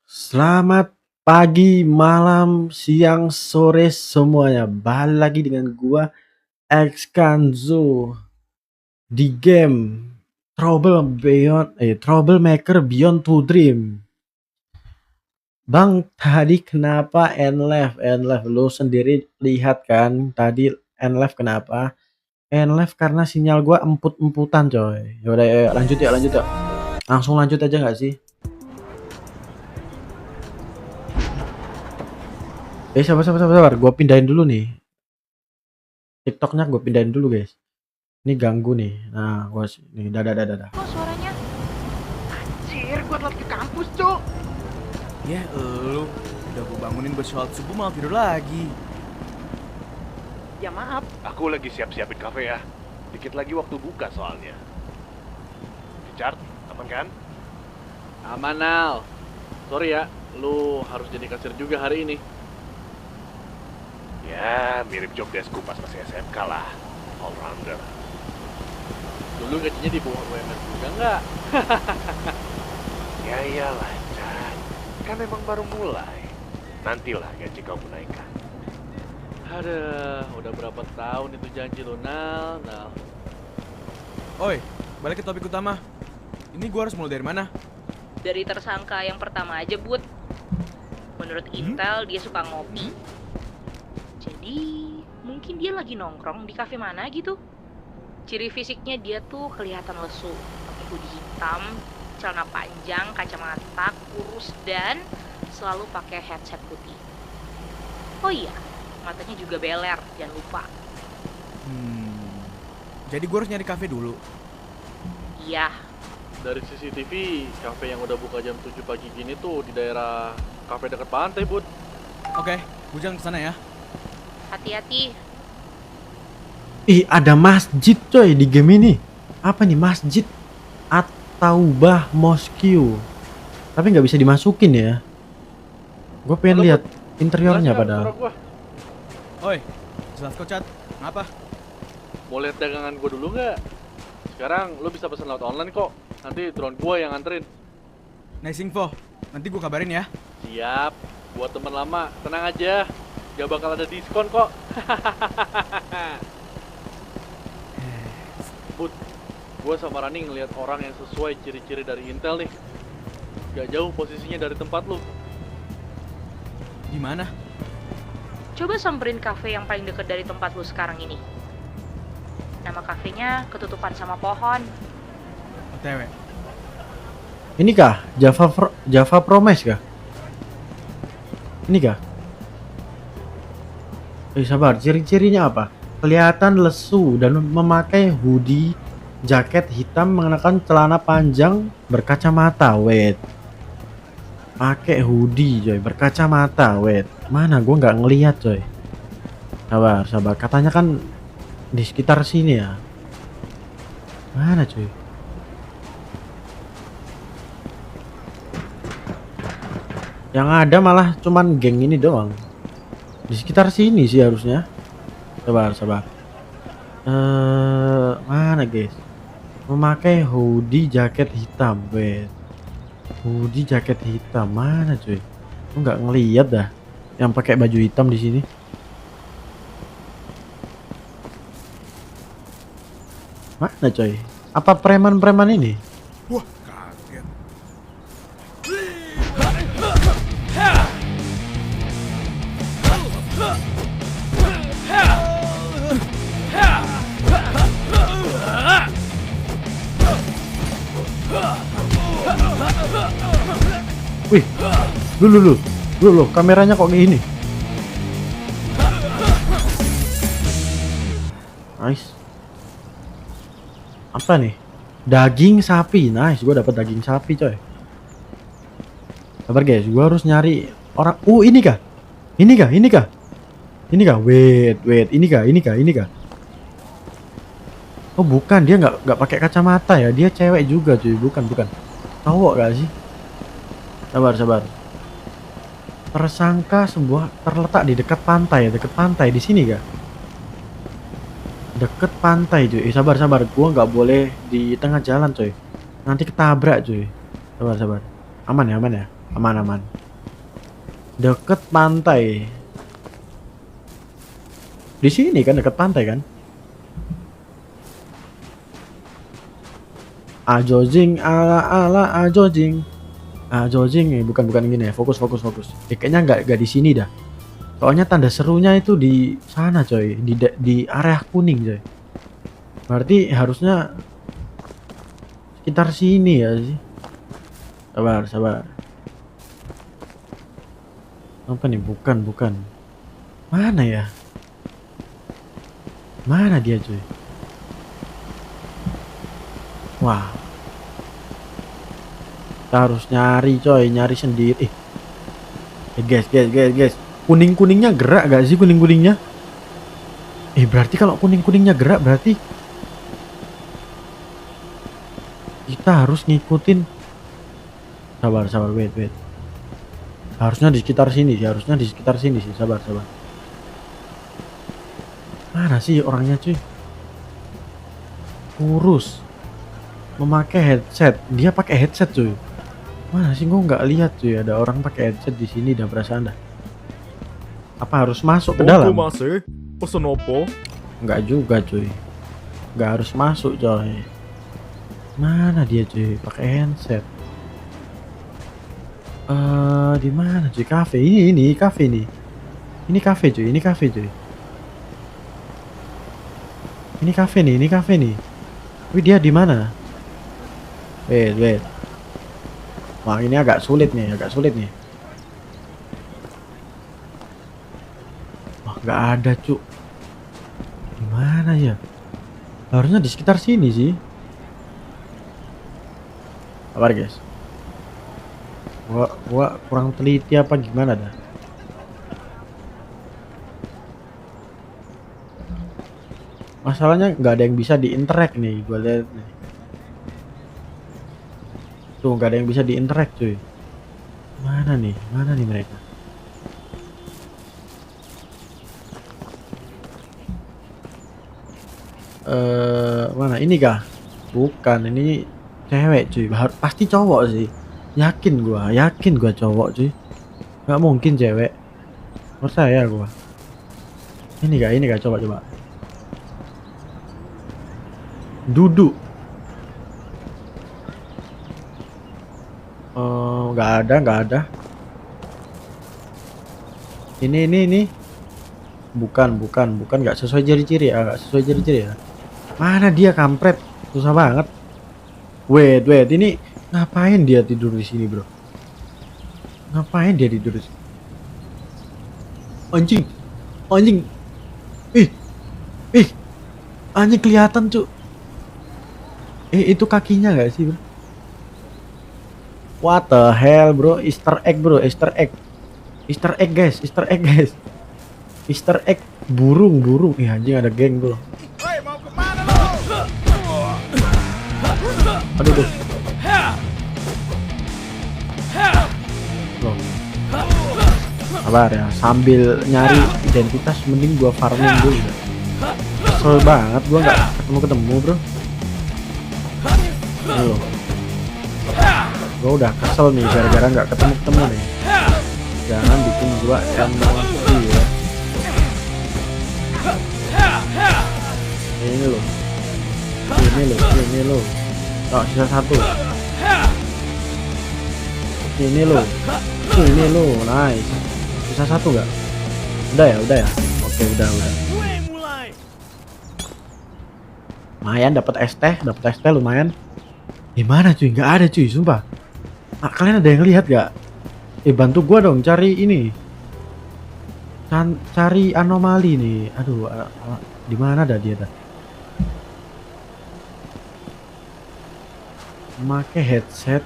Selamat pagi, malam, siang, sore semuanya. Balik lagi dengan gua Xkanzo di game Troublemaker Beyond to Dream. Bang, tadi kenapa Nlef? Lu sendiri lihat kan tadi Nlef kenapa? Nlef karena sinyal gua emput-emputan, coy. Yaudah, yuk, lanjut yuk. Langsung lanjut aja nggak sih? Sabar. Gua pindahin dulu nih. TikToknya gue pindahin dulu, guys. Ini ganggu nih. Nah, gua nih dadah. Kok suaranya? Anjir, gua telat ke kampus, Cuk. Ya elu, udah gue bangunin buat sholat subuh malah tidur lagi. Ya maaf. Aku lagi siap-siapin kafe ya. Dikit lagi waktu buka soalnya. Richard, aman kan? Aman, Nal. Sorry ya, lu harus jadi kasir juga hari ini. Ya, mirip job deskku pas masih SMK lah. All rounder. Dulu gajinya di bawah UMR juga nggak? Ya iyalah, Chan. Kan emang baru mulai. Nantilah gaji kamu naikkan. Udah berapa tahun itu janji lu, Nal. Oi, balik ke topik utama. Ini gue harus mulai dari mana? Dari tersangka yang pertama aja, Bud. Menurut Intel, dia suka ngopi. Jadi, mungkin dia lagi nongkrong di kafe mana gitu. Ciri fisiknya dia tuh kelihatan lesu. Pakai hoodie hitam, celana panjang, kacamata, kurus, dan selalu pakai headset putih. Oh iya, matanya juga beler, jangan lupa. Jadi gue harus nyari kafe dulu. Iya, Dari CCTV, kafe yang udah buka jam 7 pagi gini tuh di daerah kafe dekat pantai, Bud. Oke, gue jalan kesana ya. hati-hati. Ih, ada masjid coy di game ini. Apa nih, masjid At-Taubah Mosque. Tapi nggak bisa dimasukin ya. Gue pengen Halo, lihat interiornya Jelas nggak padahal. suara gua? Oi, jelas kok Chat. Ngapa? Mau lihat dagangan gua dulu nggak? Sekarang lu bisa pesan lewat online kok. Nanti drone gua yang nganterin. Nice info. Nanti gue kabarin ya. Siap. Buat teman lama, tenang aja. Gak bakal ada diskon kok. Bud, gua sama Rani ngeliat orang yang sesuai ciri-ciri dari Intel nih. Gak jauh posisinya dari tempat lu. Di mana? Coba samperin kafe yang paling dekat dari tempat lu sekarang ini. Nama kafenya ketutupan sama pohon. OTW. Ini kah Java Promise kah? Ini kah? Sabar, ciri-cirinya apa? Kelihatan lesu dan memakai hoodie, jaket hitam, mengenakan celana panjang, berkacamata. Wait. Pakai hoodie, coy, berkacamata. Wait. Mana gua nggak ngelihat, coy. Sabar. Katanya kan di sekitar sini ya. Mana, coy? Yang ada malah cuman geng ini doang. Di sekitar sini sih harusnya. Sabar. Mana guys? Memakai hoodie jaket hitam, wait. Hoodie jaket hitam mana cuy? Aku nggak ngeliat dah yang pakai baju hitam di sini. Mana coy? Apa preman-preman ini? Wah, kaget. Wih, lu, kameranya kok gini? Nice. Apa nih? Daging sapi, nice. Gue dapat daging sapi, coy. Sabar guys, gue harus nyari orang. Ini kah? Ini kah? Wait. Ini kah? Oh bukan, dia nggak pakai kacamata ya. Dia cewek juga, cuy. Bukan. Cowok gak sih? Sabar. Tersangka sebuah terletak di dekat pantai di sini kah? Deket pantai cuy. Sabar. Gua nggak boleh di tengah jalan coy. Nanti ketabrak cuy. Sabar. Aman ya. Aman. Deket pantai. Di sini kan deket pantai kan? Ajojing ala ala ajojing. Ajojing bukan gini ya. Fokus. Kayaknya nggak di sini dah. Soalnya tanda serunya itu di sana coy, di area kuning coy. Berarti harusnya sekitar sini ya sih. Sabar. Apa nih? Bukan. Mana ya? Mana dia cuy? Wah. Kita harus nyari coy, nyari sendiri. Guys. Kuning-kuningnya gerak gak sih kuning-kuningnya? Berarti kalau kuning-kuningnya gerak berarti kita harus ngikutin. Sabar, wait. Harusnya di sekitar sini sih, sabar. Mana sih orangnya cuy? Kurus. Memakai headset. Dia pakai headset cuy. Mana sih, gua nggak lihat cuy ada orang pakai headset di sini dah perasaan dah. Apa harus masuk ke dalam? Pesan opo? Nggak juga cuy. Nggak harus masuk coy. Mana dia cuy? Pakai headset. Di mana cuy? Cafe ini cafe nih. Ini cafe cuy. Ini cafe nih. Tapi dia di mana? Wait. Wah, ini agak sulit nih. Wah, nggak ada cuk. Di mana ya? Harusnya di sekitar sini sih. Sabar guys. Gua kurang teliti apa gimana dah. Masalahnya nggak ada yang bisa diinteract nih, gua lihat nih. Tuh nggak ada yang bisa diinteract cuy. Mana nih mereka? Mana ini kah? Bukan, ini cewek cuy. Pasti cowok sih. Yakin gua cowok cuy. Nggak mungkin cewek. Percaya gua. Ini kah? Coba. Duduk. Nggak ada. Ini. Bukan. Nggak sesuai ciri-ciri ya. Mana dia kampret? Susah banget. Wait. Ini ngapain dia tidur di sini, bro? Anjing. Ih. Anjing kelihatan, Cuk. Itu kakinya nggak sih, bro? What the hell, bro? Easter egg, guys. Easter egg burung. Anjing ada geng, bro. Aduh. Loh. Sabar ya, sambil nyari identitas mending gua farming dulu. Kesel banget gua nggak ketemu, bro. Loh. Gua udah kesel nih gara-gara nggak ketemu nih. Jangan bikin gua emosi ya. Ini loh. Oh, sisa satu. Ini loh, nice. Sisa satu nggak? Udah ya. Oke, udah. Lumayan dapat es teh lumayan. Gimana cuy? Nggak ada cuy, sumpah. Kalian ada yang lihat gak? Bantu gua dong cari ini. Cari anomali nih. Aduh, di mana dah dia dah? Memakai headset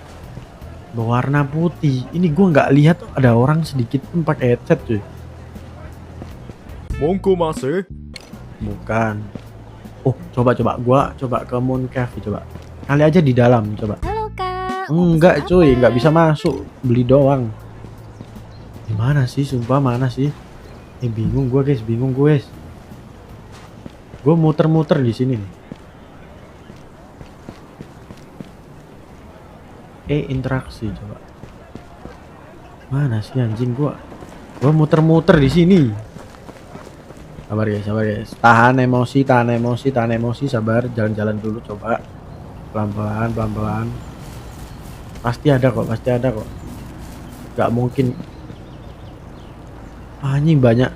berwarna putih. Ini gua nggak lihat ada orang sedikit pun pakai headset cuy. Mongko masih? Bukan. Oh, coba gua coba ke Moon Cave coba. Kali aja di dalam coba. Halo Kak. Enggak cuy, nggak bisa masuk. Beli doang. Gimana sih? Sumpah mana sih? Bingung gua guys. Gua muter-muter di sini nih. Interaksi coba. Mana sih anjing gua muter-muter di sini. Sabar guys. Tahan emosi, sabar. Jalan-jalan dulu coba. Pelan-pelan. Pasti ada kok. Gak mungkin. Anjing banyak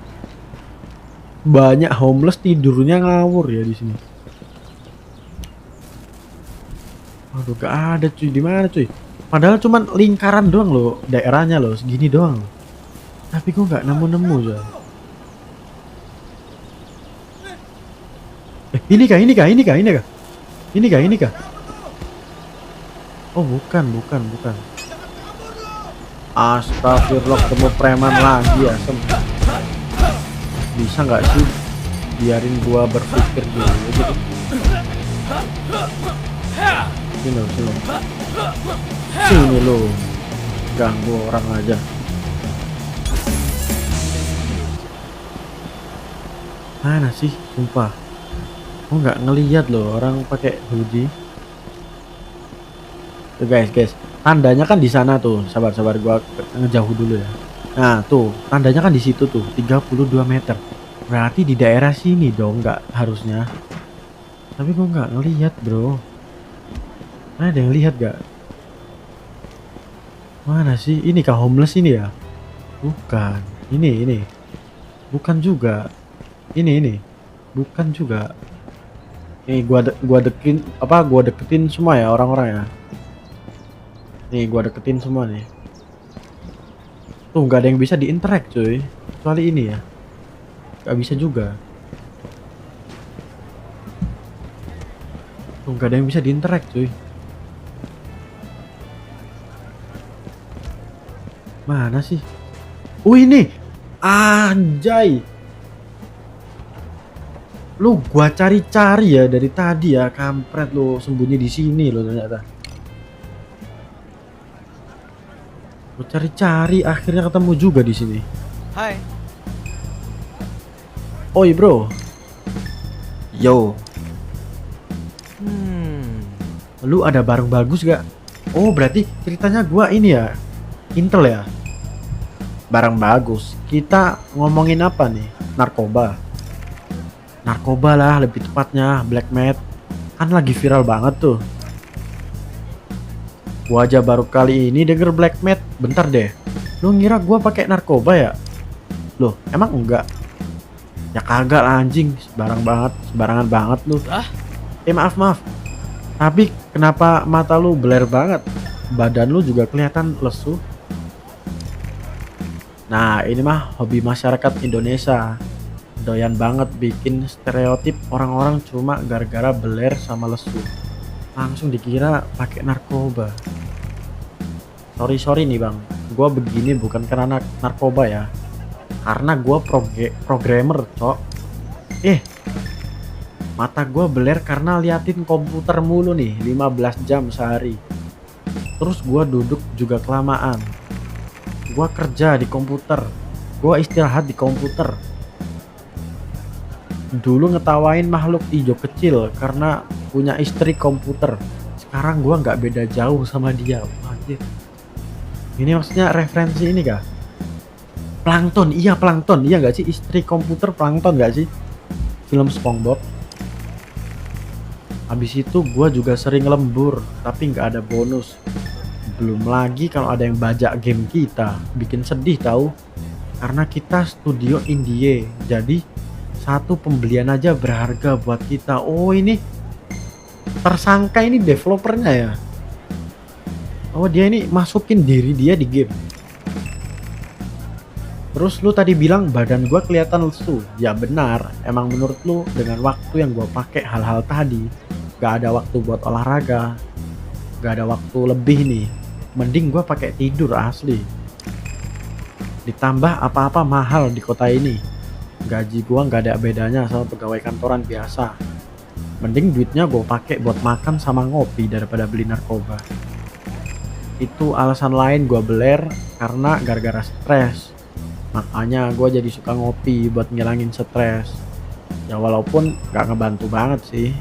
homeless tidurnya ngawur ya di sini. Aduh, gak ada cuy. Di mana cuy? Padahal cuman lingkaran doang loh, daerahnya loh, segini doang. Tapi gua nggak nemu coy. Ini kah? Oh, bukan. Astagfirullah, ketemu preman lagi ya, Bisa nggak sih biarin gua berpikir dulu gitu. Sini lo, ganggu orang aja. Mana sih, sumpah. Gua nggak ngelihat loh orang pakai hoodie. Tuh guys, tandanya kan di sana tuh. Sabar, gua ngejauh dulu ya. Nah tuh, tandanya kan di situ tuh, 32 meter. Berarti di daerah sini dong, nggak harusnya. Tapi gua nggak ngelihat bro. Ada yang lihat gak? Mana sih? Ini kah homeless ini ya? Bukan. Ini. Bukan juga. Ini. Bukan juga. Nih gua deketin semua ya orang-orang ya. Nih gua deketin semua nih. Tuh nggak ada yang bisa diinteract cuy. Kecuali ini ya. Nggak bisa juga. Tuh nggak ada yang bisa diinteract cuy. Mana sih? Oh ini, anjay. Lu gua cari-cari ya dari tadi ya, kampret lu sembunyi di sini lo ternyata. Gua cari-cari akhirnya ketemu juga di sini. Hai. Oi bro. Yo. Lu ada barang bagus gak? Oh berarti ceritanya gua ini ya, Intel ya. Barang bagus. Kita ngomongin apa nih? Narkoba lah lebih tepatnya, black matte. Kan lagi viral banget tuh. Gua aja baru kali ini denger black matte. Bentar deh. Lu ngira gua pakai narkoba ya? Loh, emang enggak? Ya kagak lah anjing, sembarangan banget lu. Maaf. Tapi kenapa mata lu beler banget? Badan lu juga kelihatan lesu. Nah, ini mah hobi masyarakat Indonesia. Doyan banget bikin stereotip orang-orang cuma gara-gara beler sama lesu. Langsung dikira pakai narkoba. Sorry nih bang, gua begini bukan karena narkoba ya. Karena gua programmer, cok. Mata gua beler karena liatin komputer mulu nih, 15 jam sehari. Terus gua duduk juga kelamaan. Gua kerja di komputer, gua istirahat di komputer. Dulu ngetawain makhluk hijau kecil karena punya istri komputer. Sekarang gua nggak beda jauh sama dia. Anjir. Ini maksudnya referensi ini kah? Plankton, iya nggak sih? Istri komputer Plankton nggak sih? Film SpongeBob. Habis itu gua juga sering lembur, tapi nggak ada bonus. Belum lagi kalau ada yang bajak game kita, bikin sedih tahu. Karena kita studio indie, jadi satu pembelian aja berharga buat kita. Oh ini tersangka ini developernya ya. Oh dia ini masukin diri dia di game. Terus lu tadi bilang badan gua kelihatan lesu. Ya benar, emang menurut lu dengan waktu yang gua pakai hal-hal tadi, gak ada waktu buat olahraga, gak ada waktu lebih nih. Mending gua pakai tidur asli. Ditambah apa-apa mahal di kota ini. Gaji gua nggak ada bedanya sama pegawai kantoran biasa. Mending duitnya gua pakai buat makan sama ngopi daripada beli narkoba. Itu alasan lain gua beler karena gara-gara stres. Makanya gua jadi suka ngopi buat ngilangin stres. Ya walaupun nggak ngebantu banget sih.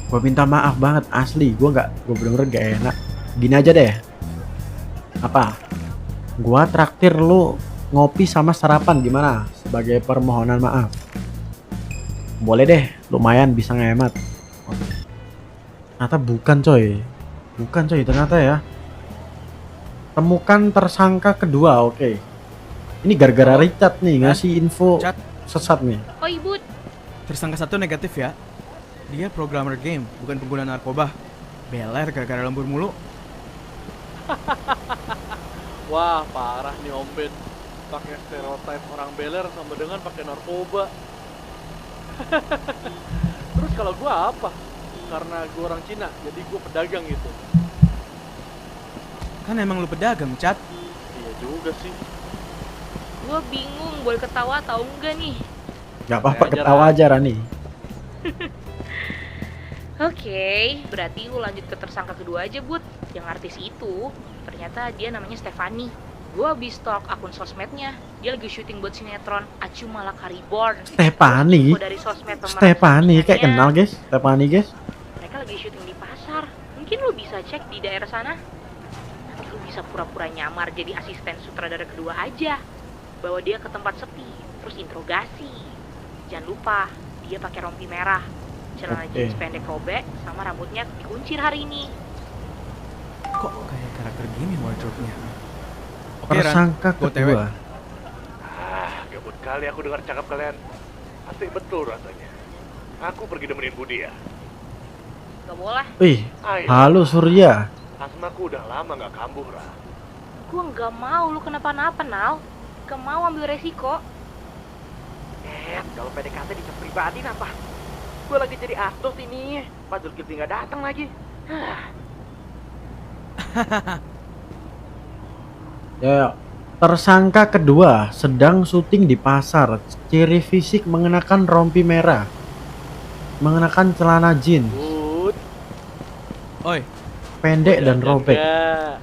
Gua minta maaf banget asli. Gua bener-bener gak enak. Gini aja deh. Apa? Gua traktir lu ngopi sama sarapan gimana? Sebagai permohonan maaf. Boleh deh, lumayan bisa ngehemat. Ternyata bukan coy. Bukan coy, ternyata ya. Temukan tersangka kedua, oke. Ini gara-gara Oh. Richard nih ngasih info Chat, sesat nih. Oi Bud, tersangka satu negatif ya. Dia programmer game, bukan pengguna narkoba. Beler gara-gara lembur mulu. Wah, parah nih Om Ben. Pakai stereotip orang beler sama dengan pakai narkoba. Terus kalau gua apa? Karena gua orang Cina, jadi gua pedagang gitu. Kan emang lu pedagang, Chat. Iya juga sih. gue bingung boleh ketawa atau enggak nih. Gak apa-apa, Ajar, ketawa aja Rani. Oke, berarti lu lanjut ke tersangka kedua aja, Bud. Yang artis itu, ternyata dia namanya Stefani. Gue habis stalk akun sosmednya. Dia lagi syuting buat sinetron Acu Malaka Reborn. Stefani? Info dari sosmed pemeran Stefani, kayak sampingannya. kenal guys. Stefani guys. Mereka lagi syuting di pasar. Mungkin lu bisa cek di daerah sana. Nanti lu bisa pura-pura nyamar jadi asisten sutradara kedua aja. Bawa dia ke tempat sepi, terus interogasi. Jangan lupa, dia pakai rompi merah, celana Oke. jeans pendek robek, sama rambutnya dikuncir hari ini. Kok kayak karakter gini wardrobe-nya? Oke, Ran. Tersangka Gua kedua. Gabut kali aku dengar cakap kalian. Asik betul rasanya. Aku pergi nemenin Budi ya. Gak boleh, Wih, Ayo. halo Surya. Asmaku udah lama nggak kambuh, Ra. gue gak mau lu kenapa-napa, Nal. Gak mau ambil resiko. Kalau PDKT dicap pribadi apa? Gue lagi jadi asdos ini. Pak Zulkifli nggak datang lagi. Ya, tersangka kedua sedang syuting di pasar. Ciri fisik mengenakan rompi merah, mengenakan celana jeans Bud. Oi, pendek dan robek. Enggak.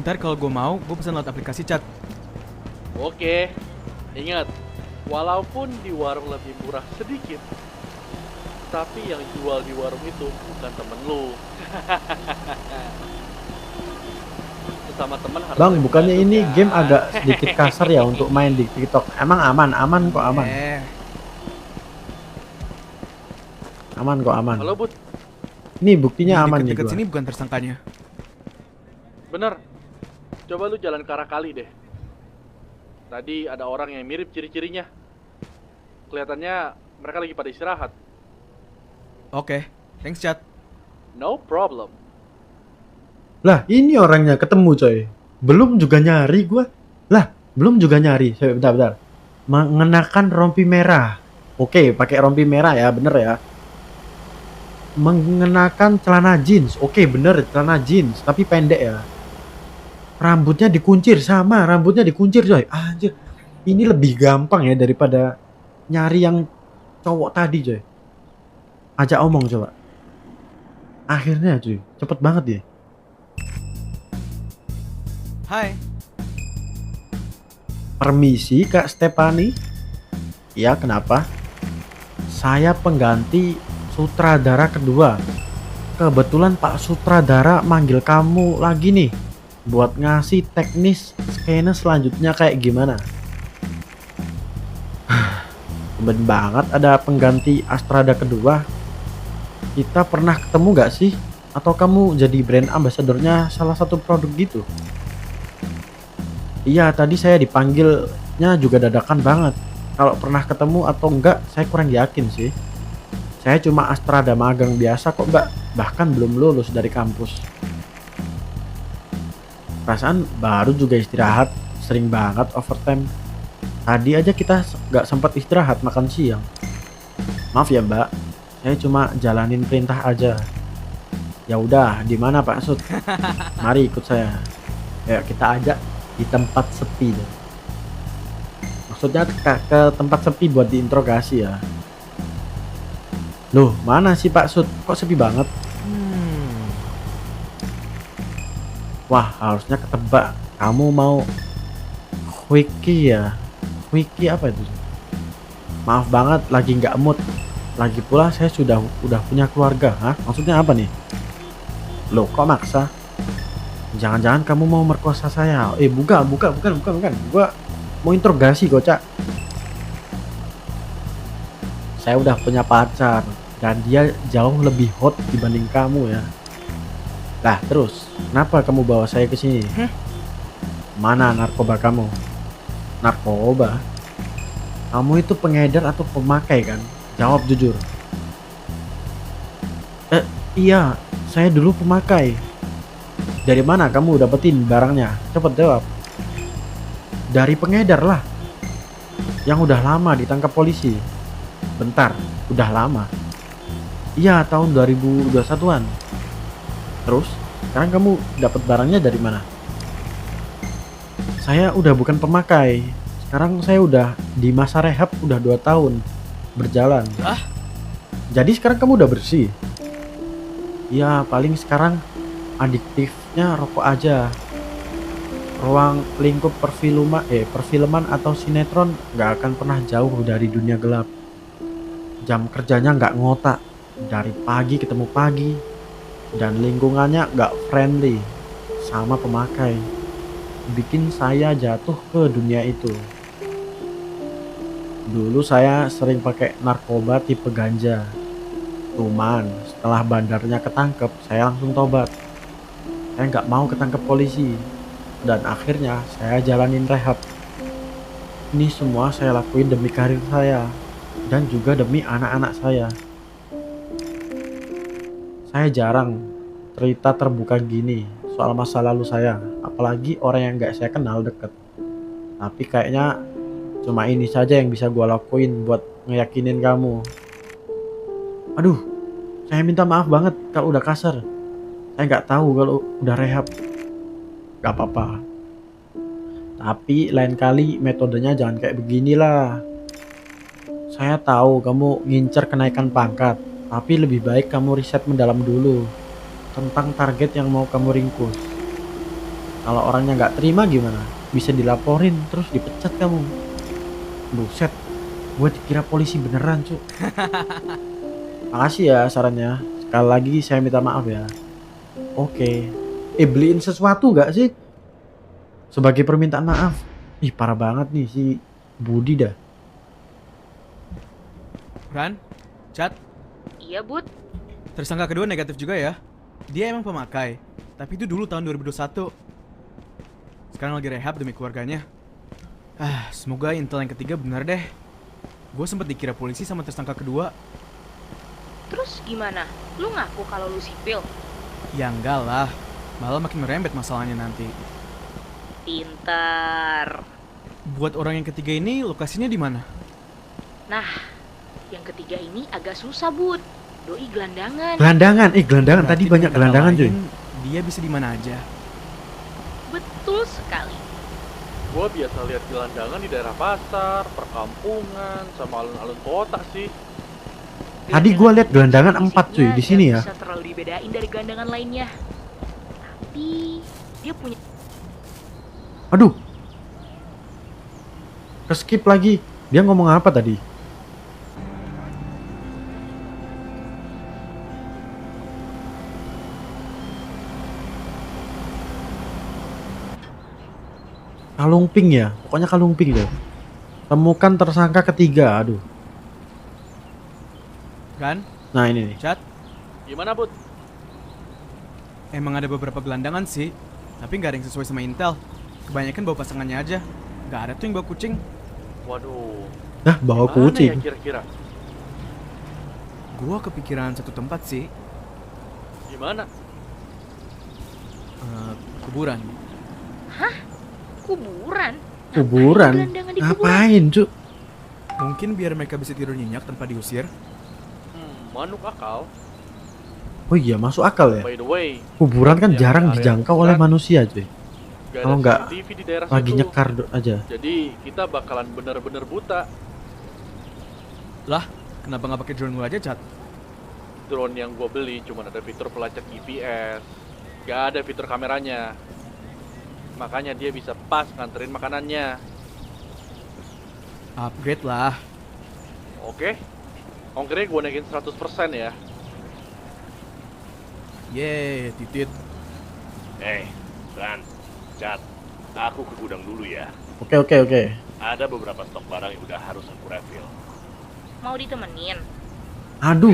ntar kalau gue mau, gue pesan lewat aplikasi Chat. Oke. Ingat, walaupun di warung lebih murah sedikit, tapi yang jual di warung itu bukan temen lu. Sesama temen harus Bang, saling bukannya membantu, ini kan? game agak sedikit kasar ya untuk main di TikTok? Emang aman kok aman. Aman kok aman. Halo Bud, Ini buktinya aman nih Deket-deket gua. sini bukan tersangkanya. bener. Coba lu jalan ke arah kali deh. Tadi ada orang yang mirip ciri-cirinya. Kelihatannya mereka lagi pada istirahat. Oke, thanks Chat. No problem. Lah, ini orangnya ketemu coy. Belum juga nyari gua. Lah, belum juga nyari. Bentar. Mengenakan rompi merah. Oke, pakai rompi merah ya, bener ya. Mengenakan celana jeans. Oke, bener, celana jeans, tapi pendek ya. Rambutnya dikuncir, sama rambutnya dikuncir coy. Anjir, ini lebih gampang ya daripada nyari yang cowok tadi coy. Ajak omong coba. Akhirnya cuy, cepet banget ya. Hai. Permisi Kak Stefani. Ya, kenapa? Saya pengganti sutradara kedua. Kebetulan Pak Sutradara manggil kamu lagi nih buat ngasih teknis skena selanjutnya kayak gimana. Bener banget ada pengganti Astrada kedua. Kita pernah ketemu gak sih? Atau kamu jadi brand ambassadornya salah satu produk gitu? Iya, tadi saya dipanggilnya juga dadakan banget. Kalau pernah ketemu atau enggak, saya kurang yakin sih. Saya cuma Astrada magang biasa kok, Mbak. Bahkan belum lulus dari kampus. Perasaan baru juga istirahat, sering banget overtime. Tadi aja kita nggak sempat istirahat makan siang. Maaf ya, Mbak. Saya cuma jalanin perintah aja. Ya udah, di mana Pak Sud? Mari ikut saya. Ya, kita ajak di tempat sepi deh. Maksudnya ke tempat sepi buat diinterogasi ya. Loh, mana sih Pak Sud? Kok sepi banget? Wah, harusnya ketebak. Kamu mau wiki ya? Wiki apa itu? Maaf banget, lagi nggak mood. Lagi pula saya udah punya keluarga. Hah? Maksudnya apa nih? Loh, kok maksa? Jangan-jangan kamu mau merkosa saya? Bukan. Gua mau interogasi kok, Cak. Saya udah punya pacar dan dia jauh lebih hot dibanding kamu ya. Lah, terus kenapa kamu bawa saya ke sini? Mana narkoba kamu? Narkoba? Kamu itu pengedar atau pemakai kan? Jawab jujur. Iya, saya dulu pemakai. Dari mana kamu dapetin barangnya? Cepet jawab. Dari pengedar lah. Yang udah lama ditangkap polisi. Bentar, udah lama. Iya, tahun 2021-an. Terus, sekarang kamu dapat barangnya dari mana? Saya udah bukan pemakai. Sekarang saya udah di masa rehab udah 2 tahun berjalan. Jadi sekarang kamu udah bersih? Ya, paling sekarang adiktifnya rokok aja. Ruang lingkup perfilman atau sinetron nggak akan pernah jauh dari dunia gelap. Jam kerjanya nggak ngotak, dari pagi ketemu pagi, dan lingkungannya nggak friendly sama pemakai. Bikin saya jatuh ke dunia itu. Dulu saya sering pakai narkoba tipe ganja. Cuman setelah bandarnya ketangkep, saya langsung tobat. Saya nggak mau ketangkep polisi. Dan akhirnya saya jalanin rehab. Ini semua saya lakuin demi karir saya. Dan juga demi anak-anak saya. Saya jarang cerita terbuka gini soal masa lalu saya. Apalagi orang yang nggak saya kenal deket. Tapi kayaknya cuma ini saja yang bisa gue lakuin buat ngeyakinin kamu. Aduh, saya minta maaf banget kalau udah kasar. Saya nggak tahu kalau udah rehab. Gak apa-apa. Tapi lain kali metodenya jangan kayak beginilah. Saya tahu kamu ngincer kenaikan pangkat, tapi lebih baik kamu riset mendalam dulu tentang target yang mau kamu ringkus. Kalau orangnya nggak terima gimana? Bisa dilaporin terus dipecat kamu. Buset, gue dikira polisi beneran cu. Makasih ya sarannya. Sekali lagi saya minta maaf ya. Oke. Beliin sesuatu gak sih? Sebagai permintaan maaf. Ih parah banget nih si Budi dah. Ran, Chat, Iya, Bud. tersangka kedua negatif juga ya. Dia emang pemakai, tapi itu dulu tahun 2021. Sekarang lagi rehab demi keluarganya. Semoga intel yang ketiga benar deh. Gue sempet dikira polisi sama tersangka kedua. Terus gimana? Lu ngaku kalau lu sipil? Ya enggak lah, malah makin merembet masalahnya nanti. Pintar. Buat orang yang ketiga ini lokasinya di mana? Nah, yang ketiga ini agak susah, Bud. Doi gelandangan. Gelandangan tadi Berarti banyak dengan kata gelandangan cuy. lain, dia bisa di mana aja. Betul sekali. Gua biasa lihat gelandangan di daerah pasar, perkampungan, sama alun-alun kota sih. Tadi gua lihat gelandangan Fisiknya 4 cuy di sini nggak ya. Bisa terlalu dibedain dari gelandangan lainnya. Tapi dia punya Aduh. Keskip lagi. Dia ngomong apa tadi? Kalung pink ya. Pokoknya kalung pink deh. Temukan tersangka ketiga. Aduh. Kan? Nah ini nih. Chat, Gimana, Bud? emang ada beberapa gelandangan sih, tapi nggak ada yang sesuai sama intel. Kebanyakan bawa pasangannya aja. Nggak ada tuh yang bawa kucing. Waduh. Dah bawa Mana kucing. ya kira-kira? Gua kepikiran satu tempat sih, Gimana? kuburan. kuburan. Kuburan. Gelandangan di kuburan. Ngapain cu? Mungkin biar mereka bisa tidur nyenyak tanpa diusir. Manuk akal. Oh iya masuk akal ya. By the way, Kuburan kan Yang jarang area dijangkau kuburan. oleh manusia cuy. gak Kalau ada nggak CCTV di daerah Lagi situ. nyekar aja. Jadi kita bakalan bener-bener buta. Lah, kenapa nggak pakai drone gua aja, Chat? Drone yang gua beli cuma ada fitur pelacak GPS. Gak ada fitur kameranya. Makanya dia bisa pas nganterin makanannya. Upgrade lah. Oke? Ongkirnya gua naikin 100% ya. Yeay, titit. Ran, Cat, aku ke gudang dulu ya. Oke, oke, oke. Ada beberapa stok barang yang udah harus aku refill. Mau ditemenin? Aduh,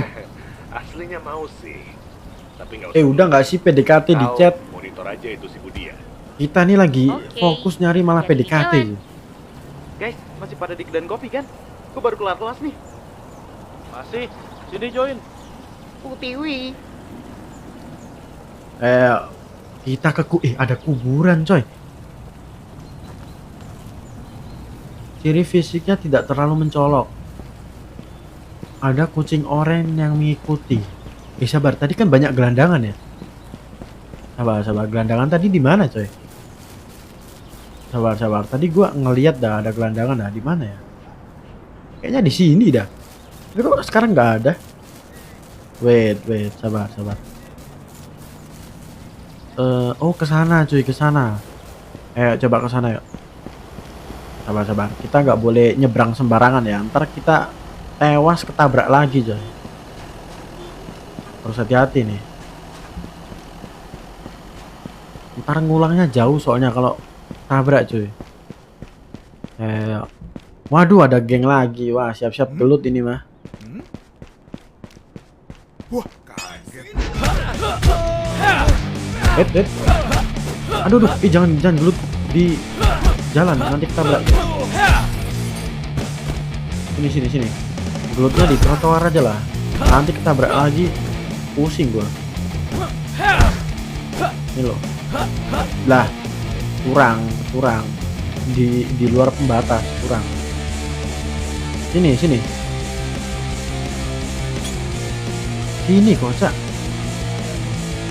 Aslinya mau sih, tapi nggak usah. udah nggak sih PDKT di Kau chat? monitor aja itu si Budi ya. Kita nih lagi Oke. fokus nyari malah Jadi PDKT. jalan. Guys, masih pada di kedai kopi kan? Gue baru kelar kelas nih. Masih, sini join. Utiwi. Kita ada kuburan coy. Ciri fisiknya tidak terlalu mencolok. Ada kucing oranye yang mengikuti. Sabar, tadi kan banyak gelandangan ya. Sabar, gelandangan tadi di mana coy? Sabar. Tadi gua ngeliat dah ada gelandangan dah di mana ya? Kayaknya di sini dah. Tapi kok sekarang nggak ada? Wait, sabar. Oh ke sana cuy, ke sana. Coba ke sana yuk. Sabar. Kita nggak boleh nyebrang sembarangan ya. Ntar kita tewas ketabrak lagi coy. Harus hati-hati nih. Ntar ngulangnya jauh soalnya kalau tabrak cuy. Waduh ada geng lagi. Wah siap-siap gelut ini mah. Wah, kaget. Aduh, jangan gelut di jalan nanti ketabrak. Sini. Gelutnya di trotoar aja lah. Nanti ketabrak lagi. Pusing gua. Ini loh. Lah, kurang. Di luar pembatas, kurang. Sini. Sini kocak.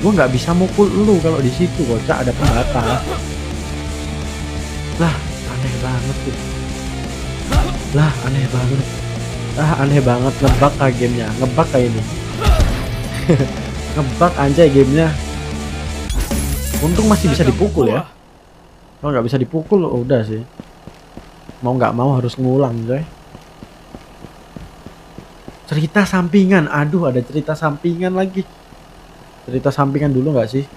Gua nggak bisa mukul lu kalau di situ kocak ada pembatas. Lah, aneh banget tuh. Aneh banget ngebug kayak gamenya, ngebug kayak ini. Ngebug anjay gamenya. Untung masih bisa dipukul ya. Kalau nggak bisa dipukul udah sih. Mau nggak mau harus ngulang coy. Cerita sampingan, aduh ada cerita sampingan lagi. Cerita sampingan dulu nggak sih?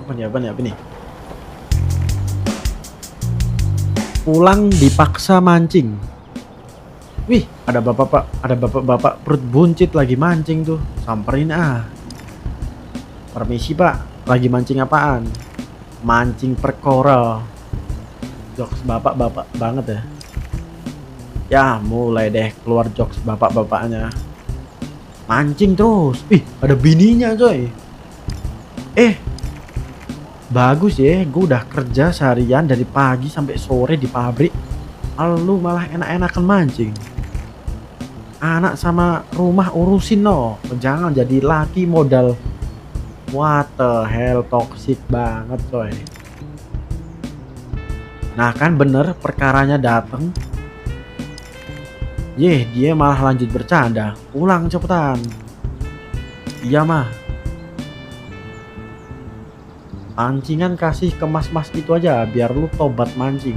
Apa nih? Pulang dipaksa mancing. Wih, ada bapak-bapak perut buncit lagi mancing tuh. Samperin ah. Permisi pak, lagi mancing apaan? Mancing perkoral. Jokes bapak-bapak banget ya. Ya mulai deh keluar jokes bapak-bapaknya. Mancing terus. Ih ada bininya coy. Bagus ya, gue udah kerja seharian dari pagi sampai sore di pabrik. Lu malah enak-enakan mancing. Anak sama rumah urusin no. Jangan jadi laki modal. What the hell, toxic banget coy. Nah kan bener perkaranya dateng. Dia malah lanjut bercanda. Pulang cepetan. Iya mah. Pancingan kasih ke mas-mas itu aja biar lu tobat mancing.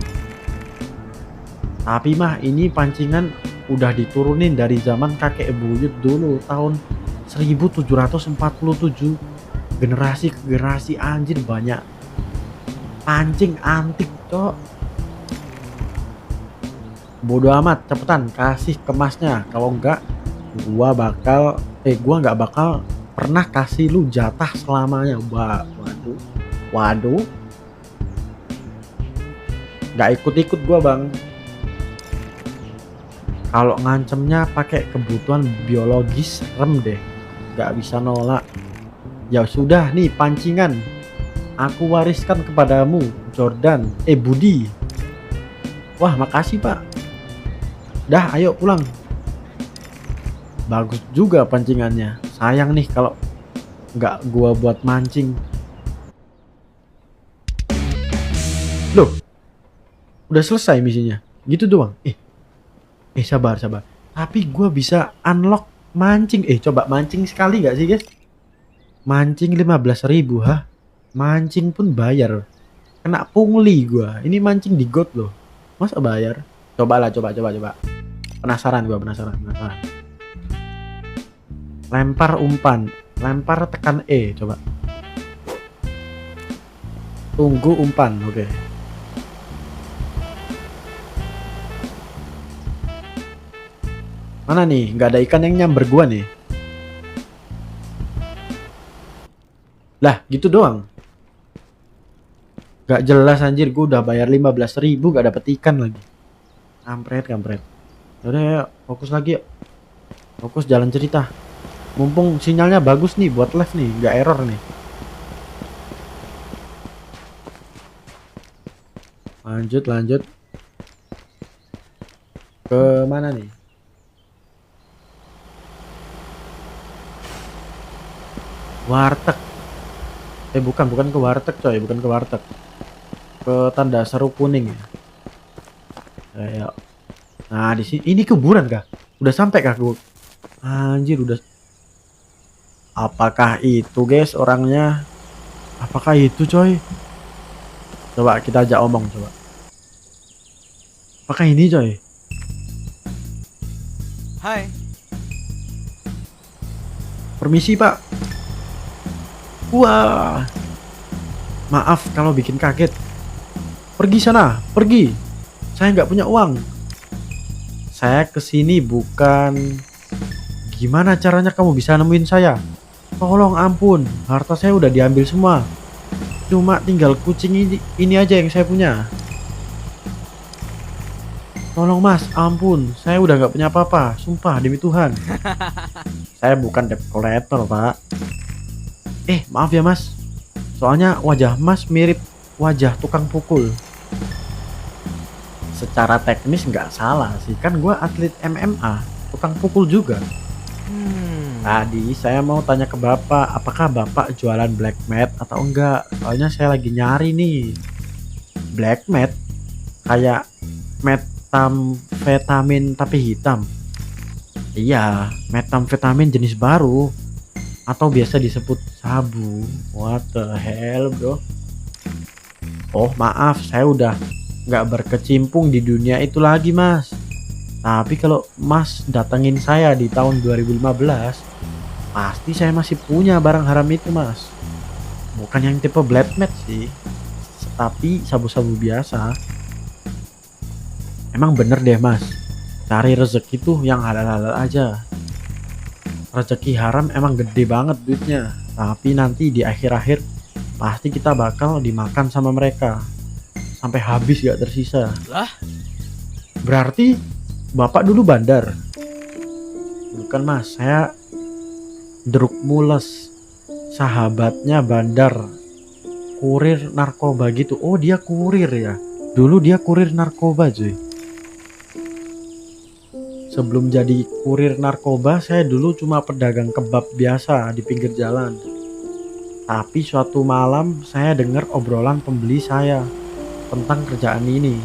Tapi mah ini pancingan udah diturunin dari zaman kakek buyut dulu tahun 1747. Generasi ke generasi anjir banyak pancing antik cok. Bodoh amat, cepetan kasih kemasnya. Kalau enggak gua nggak bakal pernah kasih lu jatah selamanya. Waduh. Nggak ikut gua bang. Kalau ngancemnya pakai kebutuhan biologis serem deh. Nggak bisa nolak. Ya sudah nih pancingan. Aku wariskan kepadamu, Jordan. Budi. Wah makasih pak. Dah ayo pulang. Bagus juga pancingannya. Sayang nih kalau nggak gua buat mancing. Loh, udah selesai misinya. Gitu doang. Sabar. Tapi gua bisa unlock mancing. Coba mancing sekali gak sih guys? Mancing 15.000 ha. Mancing pun bayar. Kena pungli gua. Ini mancing di got loh. Masa bayar? Coba. Penasaran. Lempar umpan. Lempar tekan E coba. Tunggu umpan. Oke. Mana nih? Nggak ada ikan yang nyamber gua nih. Lah, gitu doang. Gak jelas anjir, gua udah bayar 15.000 gak dapet ikan lagi. Kampret. Udah ya, fokus lagi yuk. Fokus jalan cerita. Mumpung sinyalnya bagus nih buat live nih, nggak error nih. Lanjut. Ke mana nih? Warteg. Bukan ke warteg coy, bukan ke warteg. Ke tanda seru kuning ya. Ayo. Nah, di sini ini kuburan kah? Udah sampai kah gua? Anjir udah. Apakah itu guys orangnya? Apakah itu coy? Coba kita ajak omong coba. Apakah ini coy? Hai. Permisi pak. Wah. Maaf kalau bikin kaget. Pergi sana, pergi. Saya nggak punya uang. Saya kesini bukan. Gimana caranya kamu bisa nemuin saya? Tolong ampun, harta saya udah diambil semua. Cuma tinggal kucing ini aja yang saya punya. Tolong mas, ampun, saya udah nggak punya apa-apa. Sumpah demi Tuhan. Saya bukan debt collector pak. Maaf ya mas. Soalnya wajah mas mirip wajah tukang pukul. Secara teknis nggak salah sih, kan gue atlet MMA, tukang pukul juga. Tadi saya mau tanya ke bapak, apakah bapak jualan black mat atau enggak? Soalnya saya lagi nyari nih black mat, kayak metamfetamin tapi hitam. Iya, metamfetamin jenis baru, atau biasa disebut sabu. What the hell bro? Oh maaf, saya udah nggak berkecimpung di dunia itu lagi mas. Tapi kalau mas datengin saya di tahun 2015, pasti saya masih punya barang haram itu mas. Bukan yang tipe black mat sih, tapi sabu-sabu biasa. Emang bener deh mas, cari rezeki tuh yang halal-halal aja. Rezeki haram emang gede banget duitnya, tapi nanti di akhir-akhir pasti kita bakal dimakan sama mereka sampai habis gak tersisa. Lah? Berarti bapak dulu bandar? Bukan mas, saya Druk Mules, sahabatnya bandar, kurir narkoba gitu. Oh dia kurir ya, dulu dia kurir narkoba cuy. Sebelum jadi kurir narkoba, saya dulu cuma pedagang kebab biasa di pinggir jalan. Tapi suatu malam saya dengar obrolan pembeli saya tentang kerjaan ini,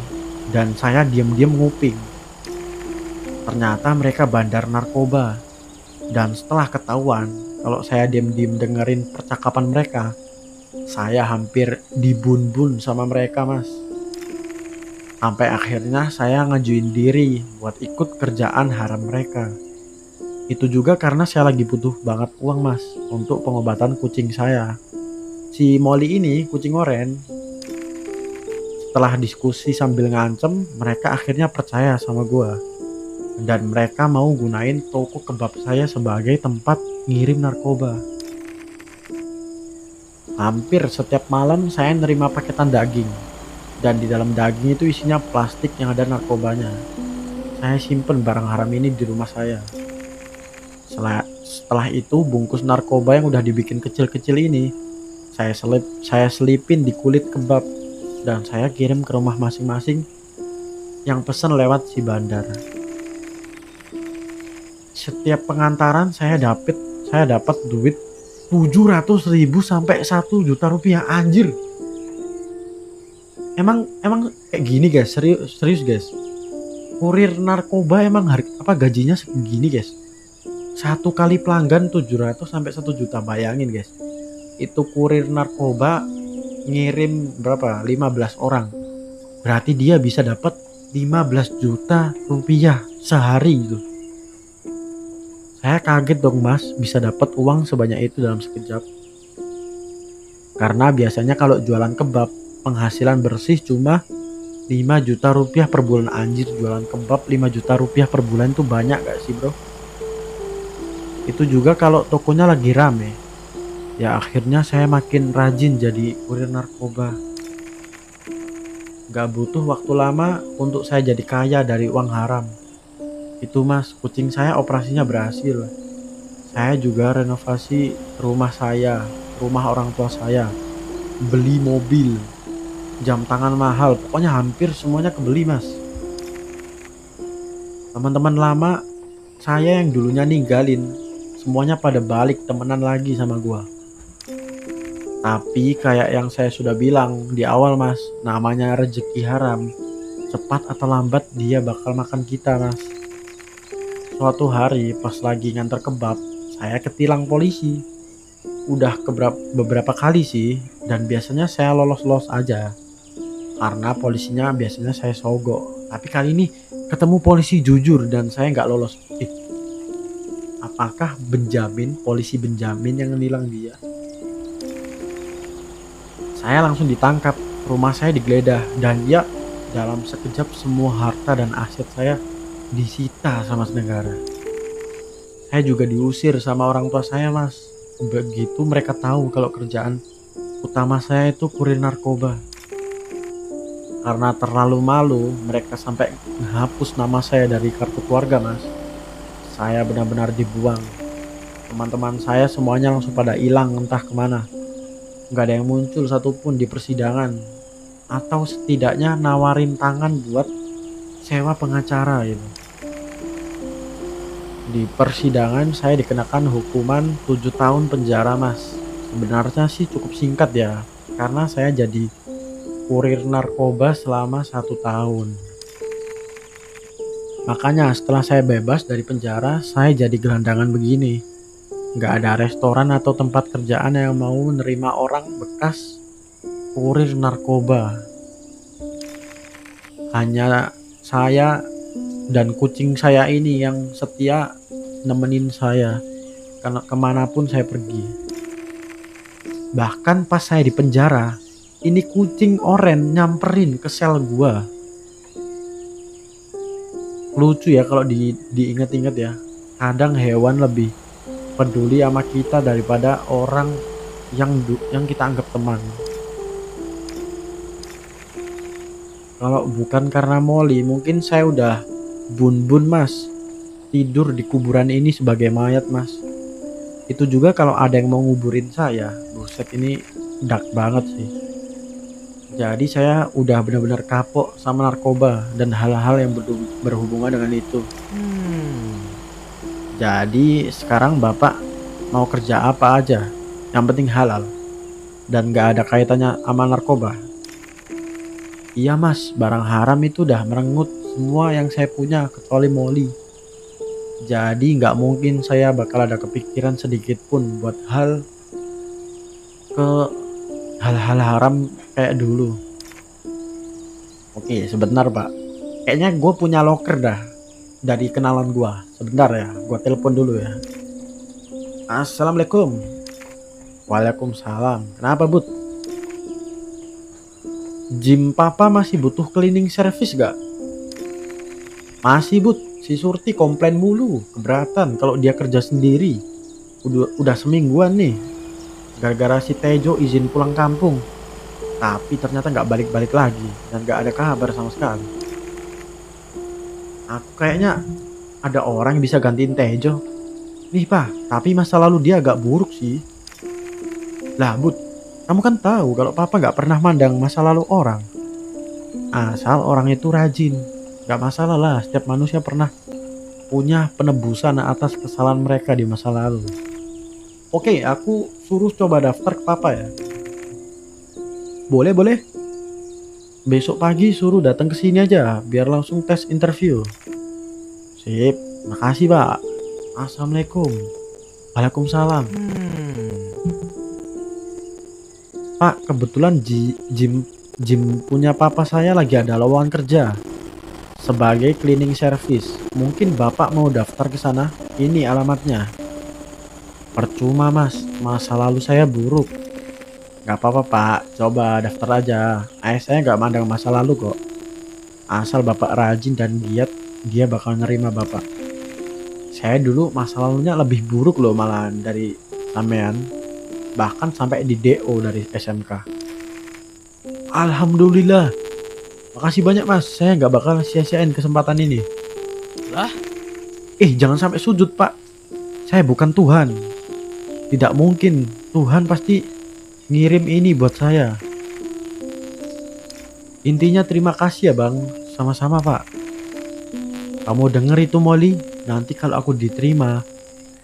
dan saya diam-diam nguping. Ternyata mereka bandar narkoba. Dan setelah ketahuan kalau saya diam-diam dengerin percakapan mereka, saya hampir dibun-bun sama mereka mas. Sampai akhirnya saya ngajuin diri buat ikut kerjaan haram mereka. Itu juga karena saya lagi butuh banget uang mas untuk pengobatan kucing saya. Si Molly ini, kucing oren. Setelah diskusi sambil ngancem, mereka akhirnya percaya sama gua. Dan mereka mau gunain toko kebab saya sebagai tempat ngirim narkoba. Hampir setiap malam saya nerima paketan daging, dan di dalam daging itu isinya plastik yang ada narkobanya. Saya simpen barang haram ini di rumah saya. Setelah itu bungkus narkoba yang udah dibikin kecil-kecil ini saya selipin di kulit kebab, dan saya kirim ke rumah masing-masing yang pesen lewat si bandar. Setiap pengantaran saya dapat duit 700.000 sampai 1 juta rupiah anjir. Emang kayak gini guys, serius guys. Kurir narkoba emang gajinya segini guys. Satu kali pelanggan 700 sampai 1 juta, bayangin guys. Itu kurir narkoba ngirim berapa? 15 orang. Berarti dia bisa dapat 15 juta rupiah sehari gitu. Saya kaget dong mas, bisa dapat uang sebanyak itu dalam sekejap. Karena biasanya kalau jualan kebab, penghasilan bersih cuma 5 juta rupiah per bulan. Anjir, jualan kebab 5 juta rupiah per bulan tuh banyak gak sih bro? Itu juga kalau tokonya lagi rame. Ya akhirnya saya makin rajin jadi kurir narkoba. Gak butuh waktu lama untuk saya jadi kaya dari uang haram. Itu mas, kucing saya operasinya berhasil. Saya juga renovasi rumah saya, rumah orang tua saya. Beli mobil, jam tangan mahal, pokoknya hampir semuanya kebeli mas. Teman-teman lama saya yang dulunya ninggalin, semuanya pada balik temenan lagi sama gua. Tapi kayak yang saya sudah bilang di awal mas, namanya rezeki haram, cepat atau lambat dia bakal makan kita mas. Suatu hari pas lagi nganter kebab, saya ketilang polisi. Udah beberapa kali sih, dan biasanya saya lolos-lolos aja. Karena polisinya biasanya saya sogok. Tapi kali ini ketemu polisi jujur dan saya nggak lolos. Apakah polisi Benjamin yang nilang dia? Saya langsung ditangkap, rumah saya digeledah, dan ya dalam sekejap semua harta dan aset saya disita sama negara. Saya juga diusir sama orang tua saya mas. Begitu mereka tahu kalau kerjaan utama saya itu kurir narkoba. Karena terlalu malu, mereka sampai menghapus nama saya dari kartu keluarga mas. Saya benar-benar dibuang. Teman-teman saya semuanya langsung pada hilang entah kemana. Gak ada yang muncul satupun di persidangan. Atau setidaknya nawarin tangan buat sewa pengacara gitu. Di persidangan saya dikenakan hukuman 7 tahun penjara mas. Sebenarnya sih cukup singkat ya, karena saya jadi kurir narkoba selama 1 tahun. Makanya setelah saya bebas dari penjara, saya jadi gelandangan begini. Gak ada restoran atau tempat kerjaan yang mau menerima orang bekas kurir narkoba. Hanya saya dan kucing saya ini yang setia nemenin saya karena kemanapun saya pergi. Bahkan pas saya di penjara, ini kucing oren nyamperin ke sel gua. Lucu ya kalau diinget-inget ya. Kadang hewan lebih peduli sama kita daripada orang yang kita anggap teman. Kalau bukan karena Molly, mungkin saya udah bun-bun mas, tidur di kuburan ini sebagai mayat mas. Itu juga kalau ada yang mau nguburin saya. Buset, ini dark banget sih. Jadi saya udah benar-benar kapok sama narkoba dan hal-hal yang berhubungan dengan itu. Jadi sekarang bapak mau kerja apa aja, yang penting halal dan gak ada kaitannya sama narkoba. Iya mas, barang haram itu udah merenggut semua yang saya punya kecuali Molly. Jadi nggak mungkin saya bakal ada kepikiran sedikit pun buat hal-hal haram kayak dulu. Oke, sebentar pak. Kayaknya gue punya loker dah dari kenalan gue. Sebentar ya, gue telepon dulu ya. Assalamualaikum. Waalaikumsalam. Kenapa bud? Gym papa masih butuh cleaning service gak? Masih bud, si Surti komplain mulu, keberatan kalau dia kerja sendiri. Udah semingguan nih, gara-gara si Tejo izin pulang kampung. Tapi ternyata gak balik-balik lagi dan gak ada kabar sama sekali. Aku kayaknya ada orang yang bisa gantiin Tejo. Nih pak, tapi masa lalu dia agak buruk sih. Lah bud, kamu kan tahu kalau papa gak pernah mandang masa lalu orang. Asal orang itu rajin. Gak masalah lah, setiap manusia pernah punya penebusan atas kesalahan mereka di masa lalu. Oke, aku suruh coba daftar ke papa ya. Boleh. Besok pagi suruh datang ke sini aja, biar langsung tes interview. Sip, makasih pak. Assalamualaikum. Waalaikumsalam. Pak, kebetulan gym punya papa saya lagi ada lowongan kerja sebagai cleaning service. Mungkin bapak mau daftar ke sana? Ini alamatnya. Percuma mas, masa lalu saya buruk. Gak apa-apa pak, coba daftar aja. Saya gak mandang masa lalu kok. Asal bapak rajin dan giat, dia bakal nerima bapak. Saya dulu masa lalunya lebih buruk loh malahan dari sampean. Bahkan sampai di DO dari SMK. Alhamdulillah. Makasih banyak mas, saya gak bakal sia-siain kesempatan ini. Lah? Jangan sampai sujud pak. Saya bukan Tuhan. Tidak mungkin. Tuhan pasti ngirim ini buat saya. Intinya terima kasih ya bang. Sama-sama pak. Kamu denger itu Molly? Nanti kalau aku diterima,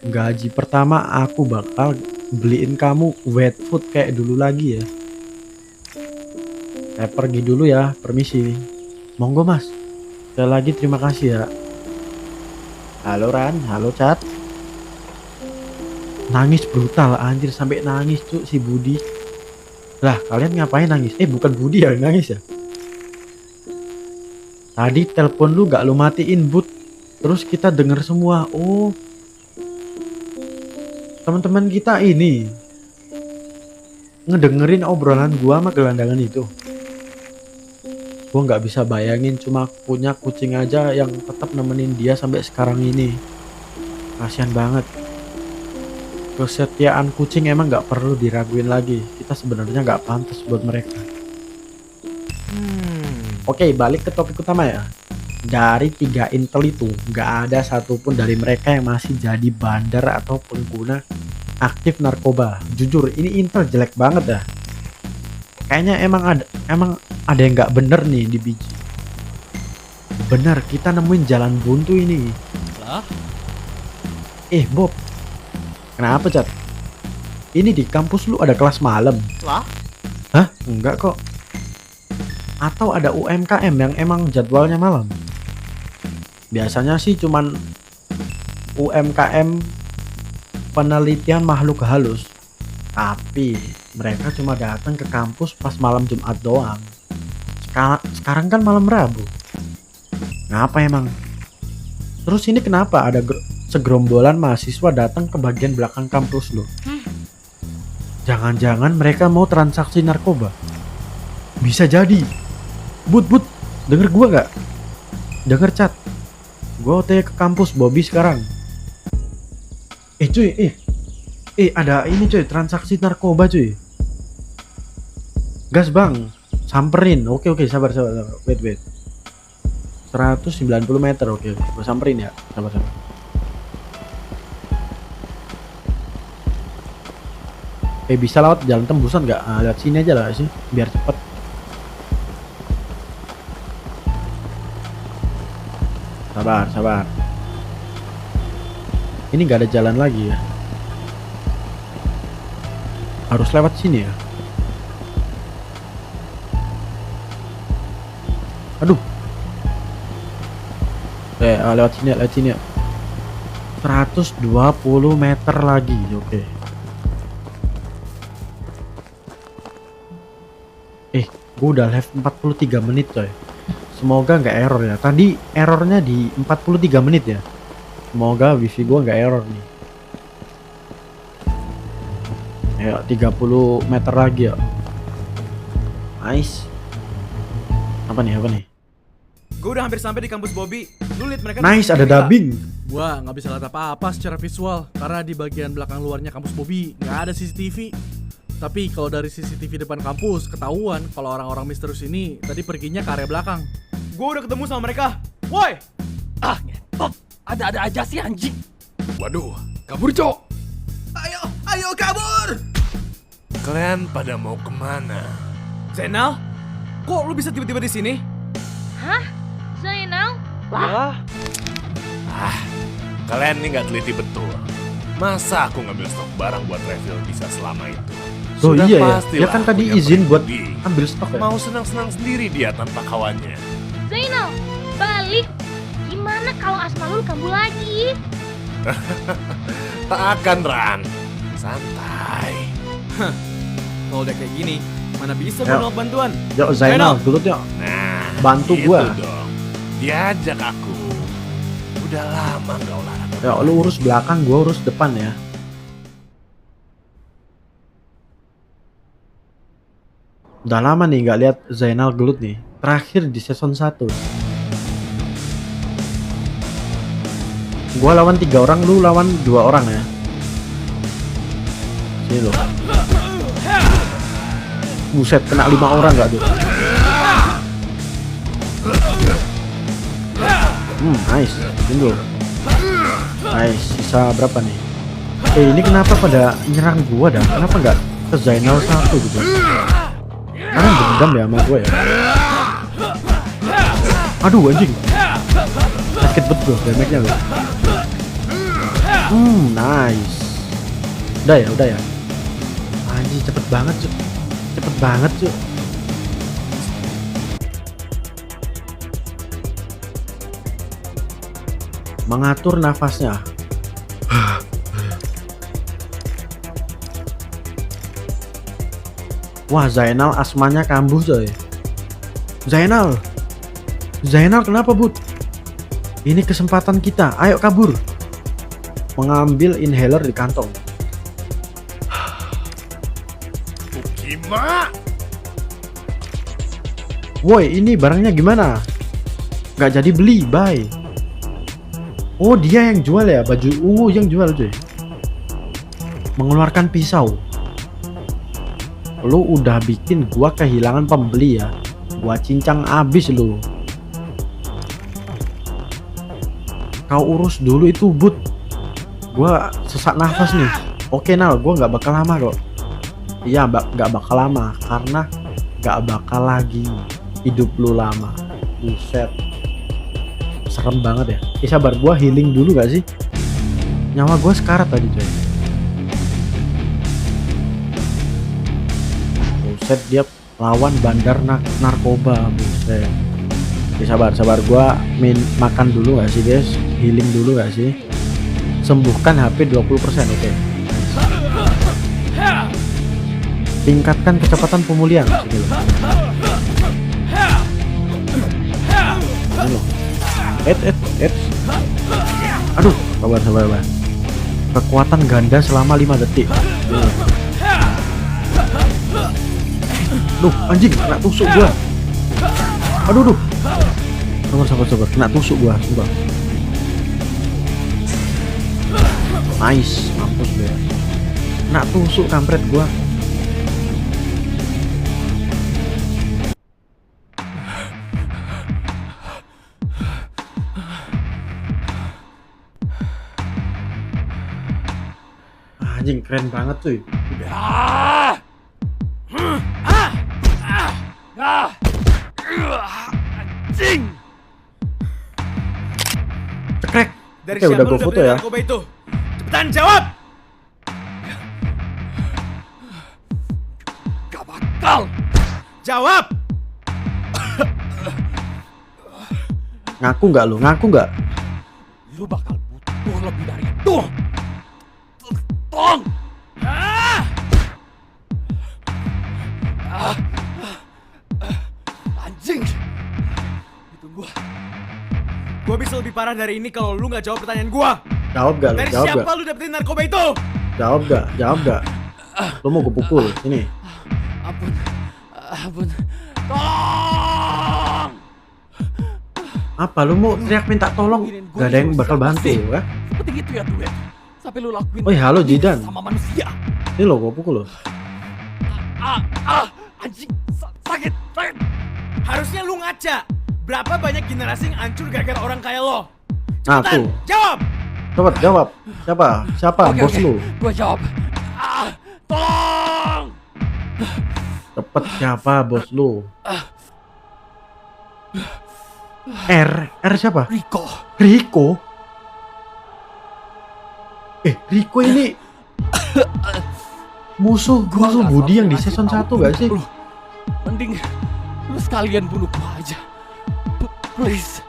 gaji pertama aku bakal beliin kamu wet food kayak dulu lagi ya. Saya pergi dulu ya. Permisi. Monggo mas. Sekali lagi terima kasih ya. Halo Ran, halo Chat. Nangis brutal anjir, sampai nangis tuh si Budi. Lah kalian ngapain nangis? Bukan Budi ya nangis ya. Tadi telepon lu gak lu matiin Bud. Terus kita denger semua. Oh, teman-teman kita ini ngedengerin obrolan gua sama gelandangan itu. Gua nggak bisa bayangin cuma punya kucing aja yang tetap nemenin dia sampai sekarang ini. Kasian banget. Kesetiaan kucing emang nggak perlu diraguin lagi. Kita sebenarnya nggak pantas buat mereka. Oke, balik ke topik utama ya. Dari 3 intel itu nggak ada satupun dari mereka yang masih jadi bandar atau pengguna aktif narkoba. Jujur ini intel jelek banget dah. Kayaknya emang ada yang nggak bener nih di biji. Bener, kita nemuin jalan buntu ini. Lah? Bob, kenapa Cat? Ini di kampus lu ada kelas malam? Lah? Hah? Enggak kok. Atau ada UMKM yang emang jadwalnya malam? Biasanya sih cuman UMKM penelitian makhluk halus. Tapi mereka cuma datang ke kampus pas malam Jumat doang. Sekarang kan malam Rabu. Ngapa emang? Terus ini kenapa ada segerombolan mahasiswa datang ke bagian belakang kampus lo? Jangan-jangan mereka mau transaksi narkoba? Bisa jadi. Bud, denger gua gak? Denger Chat. Gua OTW ke kampus Bobby sekarang. Cuy, ada ini cuy, transaksi narkoba cuy. Gas bang, samperin. Oke, sabar. Wait. 190 meter, oke. Gua samperin ya, sabar. Bisa lewat jalan tembusan nggak? Lewat sini aja lah sih, biar cepet. Sabar. Ini nggak ada jalan lagi ya. Harus lewat sini ya. Aduh. Lewat sini ya. 120 meter lagi, oke. Gue udah live 43 menit coy. Semoga nggak error ya. Tadi errornya di 43 menit ya. Semoga wifi gue nggak error nih. Ya 30 meter lagi ya. Nice. Apa nih? Gue udah hampir sampai di kampus Bobby. Lu lihat mereka. Nice, ada dubbing. Gua nggak bisa lihat apa-apa secara visual karena di bagian belakang luarnya kampus Bobby nggak ada CCTV. Tapi kalau dari CCTV depan kampus ketahuan kalau orang-orang misterius ini tadi perginya ke area belakang. Gue udah ketemu sama mereka. Woi! Ngetot. Ada-ada aja sih anjing. Waduh, kabur cok. Ayo kabur! Kalian pada mau kemana? Zainal, kok lu bisa tiba-tiba di sini? Hah? Zainal? Kalian ini nggak teliti betul. Masa aku ngambil stok barang buat refill bisa selama itu? Oh Sudah iya ya. pastilah Dia kan tadi punya izin buat pergi. ambil stok ya. Mau senang-senang sendiri dia tanpa kawannya. Zainal, balik. Gimana kalau Asmaul kambuh lagi? Tak akan Ran. Santai. Kalau udah kayak gini, mana bisa Ya. gue nolak bantuan? Yo Zainal, dulu yuk. Nah, Bantu gitu gua. dong. Diajak aku. Udah lama nggak olahraga Ya lu urus belakang, gua urus depan ya. Udah lama nih nggak lihat Zainal gelut nih. Terakhir di season 1. Gua lawan 3 orang, lu lawan 2 orang ya. Sini lo. Buset, kena 5 orang nggak tuh? Nice. Tunggu. Nice. Sisa berapa nih? Ini kenapa pada nyerang gua dah? Kenapa nggak ke Zainal 1 gitu? Karena dendam ya sama gua ya. Aduh anjing. Sakit bet bro, damage-nya bro. Nice. Udah ya. Anjing cepet banget cuy. Cepet banget cuy. Mengatur nafasnya. Wah, Zainal asmanya kambuh coy. Zainal kenapa bud? Ini kesempatan kita, ayo kabur. Mengambil inhaler di kantong. Bukima! Woi, ini barangnya gimana? Gak jadi beli, bye. Oh, dia yang jual ya, baju ungu yang jual cuy. Mengeluarkan pisau. Lu udah bikin gua kehilangan pembeli ya. Gua cincang abis lu. Kau urus dulu itu but. Gua sesak nafas nih. Oke Nal, gua nggak bakal lama kok. Iya, nggak bakal lama karena nggak bakal lagi hidup lu lama. Buset, serem banget ya. Sabar, gua healing dulu gak sih? Nyawa gua sekarat tadi coy. Buset, dia lawan bandar narkoba. Buset. Sabar, gua makan dulu gak sih guys? Healing dulu gak sih? Sembuhkan HP 20%, oke. Tingkatkan kecepatan pemulihan. Aduh, sabar. Kekuatan ganda selama 5 detik. Duh, anjing, kena tusuk gua. Aduh. Sabar, kena tusuk gua, sumpah. Nice, mampus deh. Kena tusuk kampret gua. Anjing keren banget cuy. Anjing! Cekrek. Dari Oke, siapa udah lu gua foto beli ya. narkoba itu? Cepetan jawab! Gak bakal! Jawab! Ngaku nggak lu? Ngaku nggak? Lu bakal butuh lebih dari itu! Tolong! Anjing! Itu Gua bisa lebih parah dari ini kalau lu nggak jawab pertanyaan gua. Jawab gak lu? Dari Jawab siapa gak? lu dapetin narkoba itu? Jawab gak? Lu mau gue pukul? Ini. Ampun. Tolong! Apa lu mau teriak minta tolong? Gak ada yang bakal bantu ya? Seperti itu ya duet. Sampai lu lakuin Oh halo Jidan. sama manusia. Ini lo gue pukul lo. Anjing, sakit. Harusnya lu ngaca. Berapa banyak generasi yang hancur gara-gara orang kayak lo? Nah Cepetan, tuh. jawab! Cepet jawab. Siapa? Bos lu. Gua jawab. Tolong! Cepet siapa bos lu? R siapa? Rico. Rico ini musuh Budi yang di season 1 gak sih? Mending lu sekalian bunuh gua aja. Please.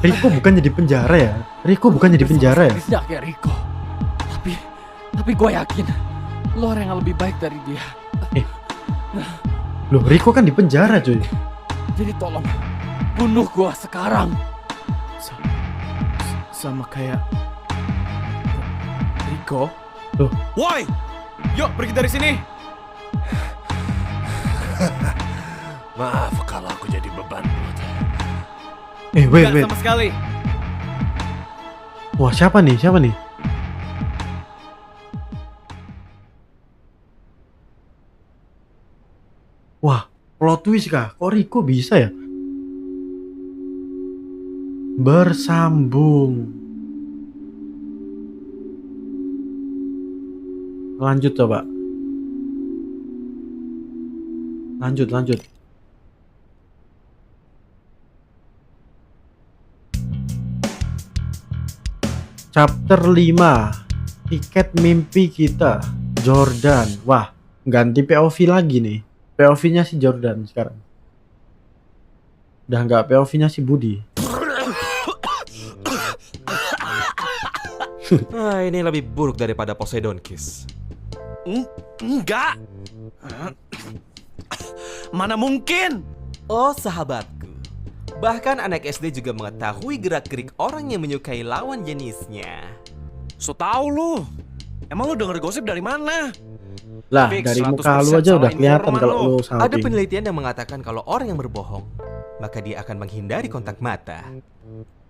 Rico bukannya di penjara ya? Tidak kayak Rico. Tapi gue yakin lo orang yang lebih baik dari dia. Loh, Rico kan di penjara cuy. Jadi tolong bunuh gue sekarang. sama kayak Rico. Tuh. Woi, yuk pergi dari sini. Maaf kalau aku jadi beban, Bud. Wait. Nggak sama sekali. Wah, siapa nih? Wah, plot twist kah? Kok Rico bisa ya? Bersambung. Lanjut coba. Lanjut. Chapter 5. Tiket mimpi kita. Jordan. Wah, ganti POV lagi nih. POV-nya si Jordan sekarang. Udah nggak POV-nya si Budi. Ini lebih buruk daripada Poseidon Kiss. Enggak. Mana mungkin? Oh sahabatku, bahkan anak SD juga mengetahui gerak-gerik orang yang menyukai lawan jenisnya. So tau lu. Emang lu denger gosip dari mana? Lah, Fix, dari 100% muka lu aja udah salah kelihatan informan kalau lu. lu Ada salting. penelitian yang mengatakan kalau orang yang berbohong, maka dia akan menghindari kontak mata.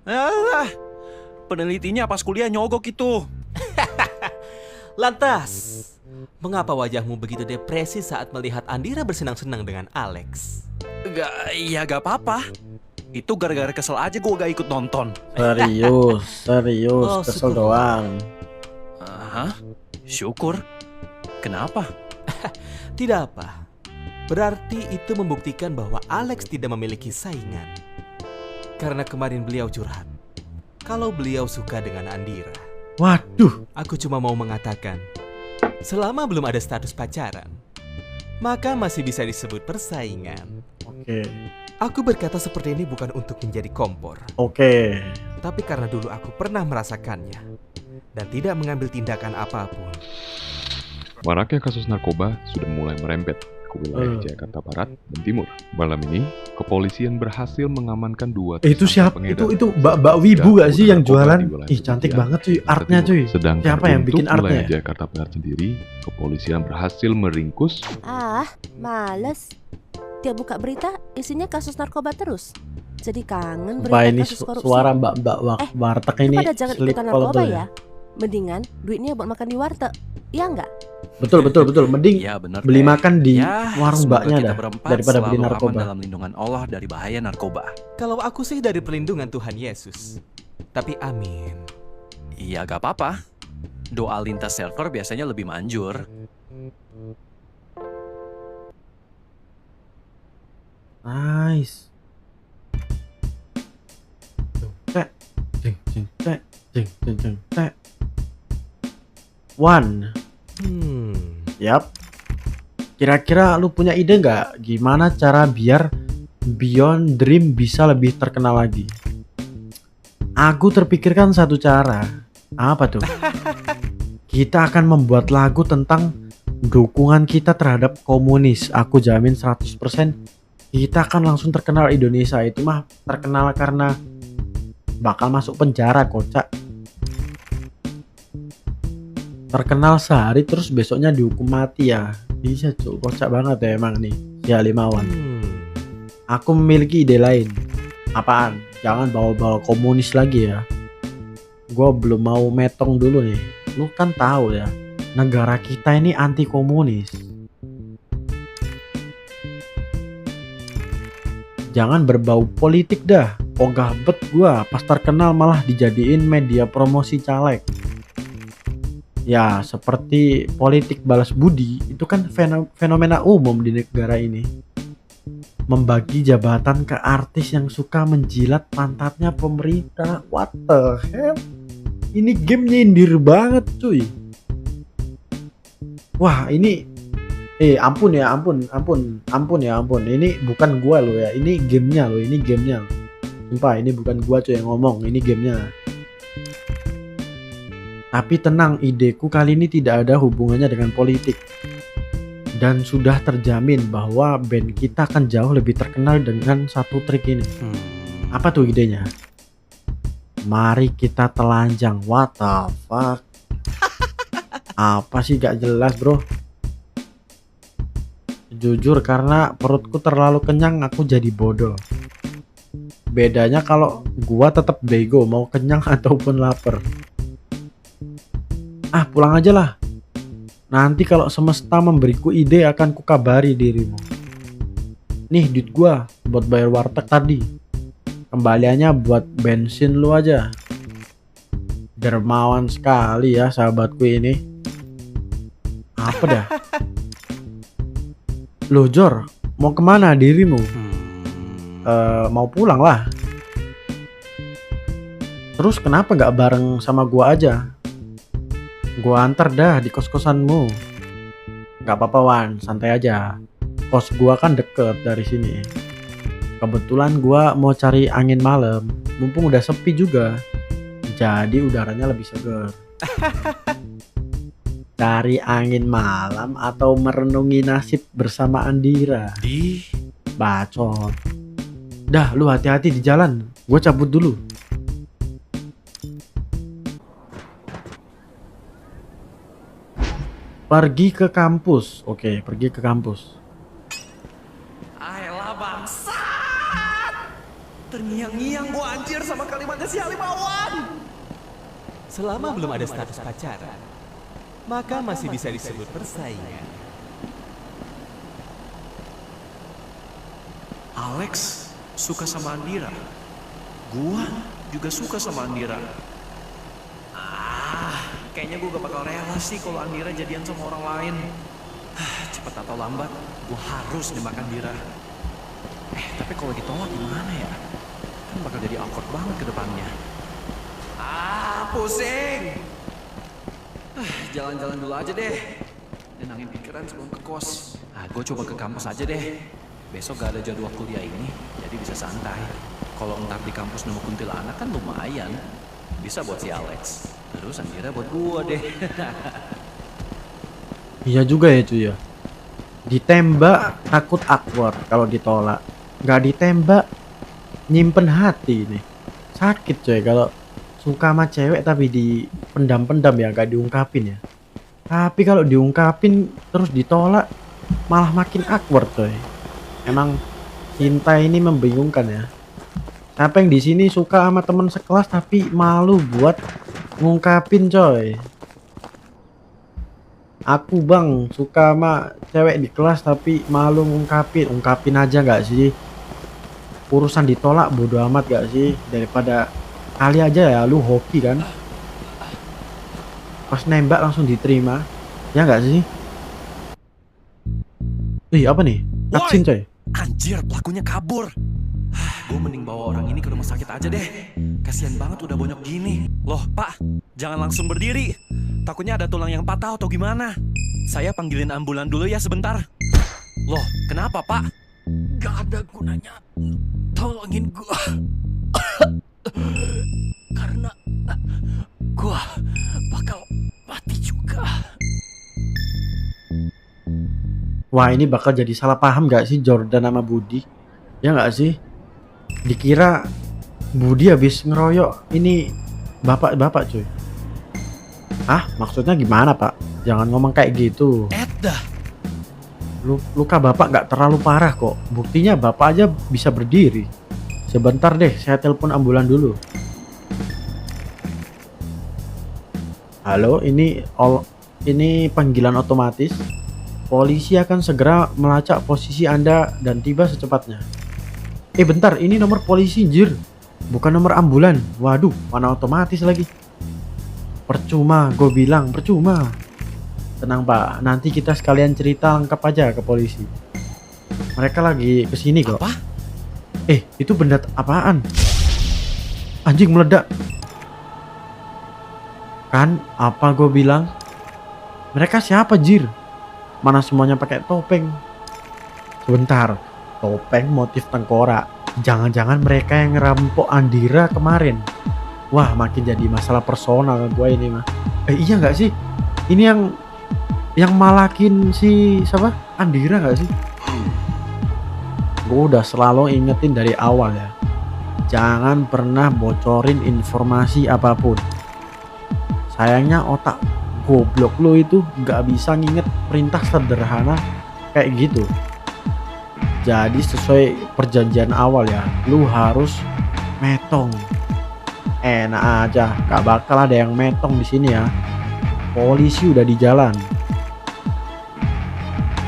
Alah, penelitinya pas kuliah nyogok itu. Lantas, mengapa wajahmu begitu depresi saat melihat Andira bersenang-senang dengan Alex? Gak apa-apa. Itu gara-gara kesel aja gue gak ikut nonton. Serius, Oh, kesel syukur. doang. Hah? Syukur. Kenapa? Tidak apa. Berarti itu membuktikan bahwa Alex tidak memiliki saingan. Karena kemarin beliau curhat kalau beliau suka dengan Andira. Waduh, Aku cuma mau mengatakan, selama belum ada status pacaran, maka masih bisa disebut persaingan. oke. Aku berkata seperti ini bukan untuk menjadi kompor, Oke. tapi karena dulu aku pernah merasakannya dan tidak mengambil tindakan apapun. Maraknya kasus narkoba sudah mulai merembet ke wilayah Jakarta Barat dan Timur. Malam ini, kepolisian berhasil mengamankan 2 Itu siapa? pengedar. Itu Mbak Wibu gak sih yang narkoba jualan? di wilayah Ih, cantik Jakarta banget cuy, Timur. artnya cuy. Sedangkan Siapa yang bikin untuk artnya wilayah ya? Jakarta Barat sendiri, kepolisian berhasil meringkus Males. Tiap buka berita isinya kasus narkoba terus. Jadi kangen Sumpah, berita ini kasus korupsi. suara mbak warteg ini Pada jangan sleep ikutan narkoba callable ya. Mendingan duitnya buat makan di warteg. Iya enggak? Betul. Mending Ya bener beli deh. makan di Ya, warung semoga mbaknya kita dah berempat daripada beli selalu aman narkoba. dalam lindungan Allah dari bahaya narkoba. Kalau aku sih dari perlindungan Tuhan Yesus. Tapi amin. Iya gak apa-apa. Doa lintas server biasanya lebih manjur. Nice. Cek. One. Yap. Kira-kira lu punya ide nggak gimana cara biar Beyond Dream bisa lebih terkenal lagi? Aku terpikirkan satu cara. Apa tuh? Kita akan membuat lagu tentang dukungan kita terhadap komunis. Aku jamin 100% kita akan langsung terkenal Indonesia. Itu mah terkenal karena bakal masuk penjara, kocak. Terkenal sehari terus besoknya dihukum mati ya. Bisa cuy, kocak banget ya emang nih si Halimawan. Aku memiliki ide lain. Apaan? Jangan bawa-bawa komunis lagi ya. Gua belum mau metong dulu nih. Lu kan tahu ya, negara kita ini anti komunis. Jangan berbau politik dah. Ogah bet gua pas terkenal malah dijadiin media promosi caleg. Ya, seperti politik balas budi, itu kan fenomena umum di negara ini. Membagi jabatan ke artis yang suka menjilat pantatnya pemerintah. What the hell? Ini game nyindir banget cuy. Wah, ini ampun ya. Ini bukan gua loh ya. Ini gamenya loh, Sumpah, ini bukan gua cuy yang ngomong, ini gamenya. Tapi tenang, ideku kali ini tidak ada hubungannya dengan politik. Dan sudah terjamin bahwa band kita akan jauh lebih terkenal dengan satu trik ini. Apa tuh idenya? Mari kita telanjang. What the fuck? Apa sih gak jelas bro? Jujur karena perutku terlalu kenyang aku jadi bodoh. Bedanya kalau gua tetap bego mau kenyang ataupun lapar. Ah pulang aja lah. Nanti kalau semesta memberiku ide akan kukabari dirimu. Nih duit gua buat bayar warteg tadi. Kembaliannya buat bensin lu aja. Dermawan sekali ya sahabatku ini. Apa dah? Loh Jor, mau kemana dirimu? Mau pulang lah. Terus kenapa gak bareng sama gua aja? Gua antar dah di kos-kosanmu. Gak apa-apa Wan, santai aja. Kos gua kan deket dari sini. Kebetulan gua mau cari angin malam. Mumpung udah sepi juga. Jadi udaranya lebih segar. Cari angin malam atau merenungi nasib bersama Andira? Bacot. Dah lu hati-hati di jalan. Gue cabut dulu. Pergi ke kampus. Oke, pergi ke kampus. Ayolah bangsat. Terngiang-ngiang gua anjir sama kalimatnya si Alimawan. Selama belum ada status pacaran, maka masih bisa disebut persaingan. Alex suka sama Andira. Gua juga suka sama Andira. Kayaknya gue gak bakal rela sih kalau Andira jadian sama orang lain. Cepet atau lambat, gue harus nembak Andira. Tapi kalau ditolak gimana ya? Kan bakal jadi awkward banget ke depannya. Pusing. Jalan-jalan dulu aja deh. Nenangin pikiran sebelum ke kos. Gue coba ke kampus aja deh. Besok gak ada jadwal kuliah ini, jadi bisa santai. Kalau ntar di kampus nemu kuntilanak kan lumayan. Bisa buat si Alex. Terus Andira buat gua deh. Iya juga ya cuy ya. Ditembak takut awkward kalau ditolak. Gak ditembak nyimpen hati nih. Sakit coy kalau suka sama cewek tapi dipendam-pendam ya, gak diungkapin ya. Tapi kalau diungkapin terus ditolak malah makin awkward coy. Emang cinta ini membingungkan ya. Siapa yang di sini suka sama teman sekelas tapi malu buat ngungkapin coy. Aku bang suka sama cewek di kelas tapi malu ungkapin aja nggak sih? Urusan ditolak bodo amat gak sih? Daripada kali aja ya lu hoki kan, pas nembak langsung diterima, ya nggak sih? Ih apa nih? Cutscene coy. Anjir, pelakunya kabur. Gue mending bawa orang ini ke rumah sakit aja deh. Kasian banget udah bonyok gini. Loh pak, jangan langsung berdiri. Takutnya ada tulang yang patah atau gimana. Saya panggilin ambulan dulu ya sebentar. Loh, kenapa pak? Gak ada gunanya. Tolongin gua. Karena gua bakal mati juga. Wah ini bakal jadi salah paham gak sih Jordan sama Budi? Ya gak sih? Dikira Budi habis ngeroyok ini bapak-bapak cuy. Ah maksudnya gimana pak? Jangan ngomong kayak gitu. Luka bapak gak terlalu parah kok. Buktinya bapak aja bisa berdiri. Sebentar deh saya telepon ambulan dulu. Halo ini panggilan otomatis. Polisi akan segera melacak posisi Anda dan tiba secepatnya. Bentar, ini nomor polisi jir. Bukan nomor ambulan. Waduh, mana otomatis lagi. Percuma, gue bilang percuma. Tenang pak, nanti kita sekalian cerita lengkap aja ke polisi. Mereka lagi kesini kok. Apa? Itu benda apaan? Anjing meledak. Kan, apa gue bilang? Mereka siapa jir? Mana semuanya pakai topeng. Sebentar, topeng motif tengkorak. Jangan-jangan mereka yang ngerampok Andira kemarin. Wah makin jadi masalah personal gue ini mah. Iya nggak sih? Ini yang malakin si siapa? Andira nggak sih? Gue udah selalu ingetin dari awal ya. jangan pernah bocorin informasi apapun. Sayangnya otak goblok lo itu gak bisa nginget perintah sederhana kayak gitu. Jadi sesuai perjanjian awal ya, lu harus metong. Enak aja, gak bakal ada yang metong di sini ya. Polisi udah di jalan.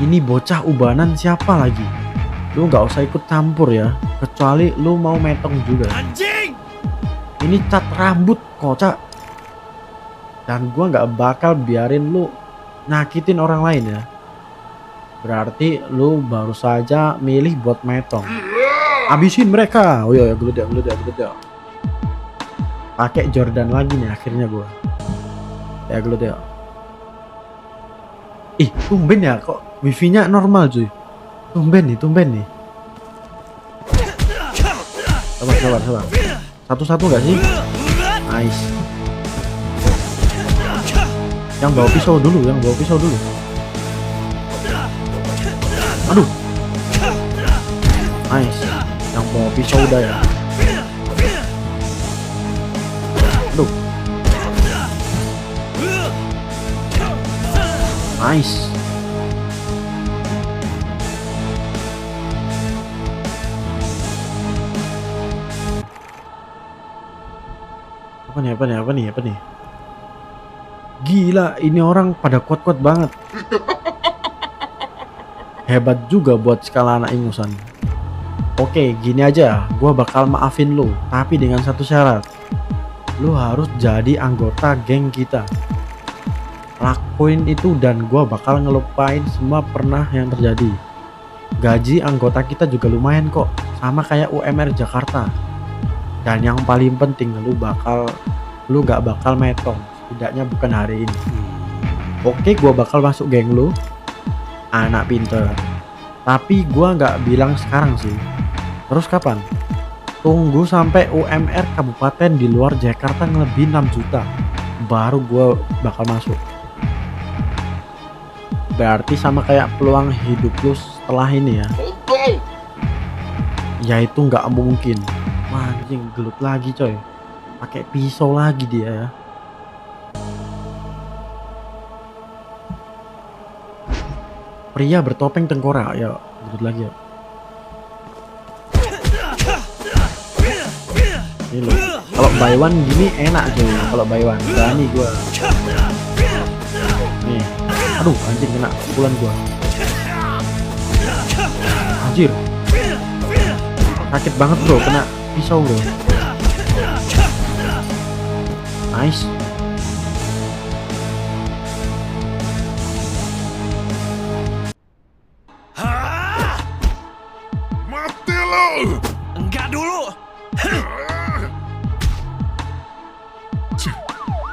Ini bocah ubanan siapa lagi? Lu gak usah ikut campur ya, kecuali lu mau metong juga. Anjing! Ini cat rambut kocak. Dan gua gak bakal biarin lu nyakitin orang lain ya. Berarti lu baru saja milih buat metong. Habisin mereka. Oh iya, geledak. Pakai Jordan lagi nih akhirnya gua. Ya geledak. Ih, tumben ya kok wifi-nya normal cuy. Tumben nih. Sabar. Satu-satu gak sih? Nice. Yang bawa pisau dulu. Aduh. Nice. Yang bawa pisau udah ya. Aduh. Nice. Apa nih? Gila, ini orang pada kuat-kuat banget. Hebat juga buat skala anak ingusan. Oke, gini aja, gua bakal maafin lu, tapi dengan satu syarat. Lu harus jadi anggota geng kita. Lakuin itu dan gua bakal ngelupain semua pernah yang terjadi. Gaji anggota kita juga lumayan kok, sama kayak UMR Jakarta. Dan yang paling penting, lu gak bakal metong, setidaknya bukan hari ini. Oke, gua bakal masuk geng lu, anak pinter. Tapi gua gak bilang sekarang sih. Terus kapan? Tunggu sampai UMR kabupaten di luar Jakarta lebih 6 juta, baru gua bakal masuk. Berarti sama kayak peluang hidup lu setelah ini ya. Ya itu nggak mungkin. Wah, anjing, gelut lagi coy. Pakai pisau lagi dia ya. Pria bertopeng tengkorak ya, gelut lagi ya. Ini loh. Kalau buy one gini enak coy. Kalau buy one berani gua. Nih. Aduh, anjing kena pukulan gua. Anjir. Sakit banget bro, kena pisau bro. Nice. Mati lo! Enggak dulu!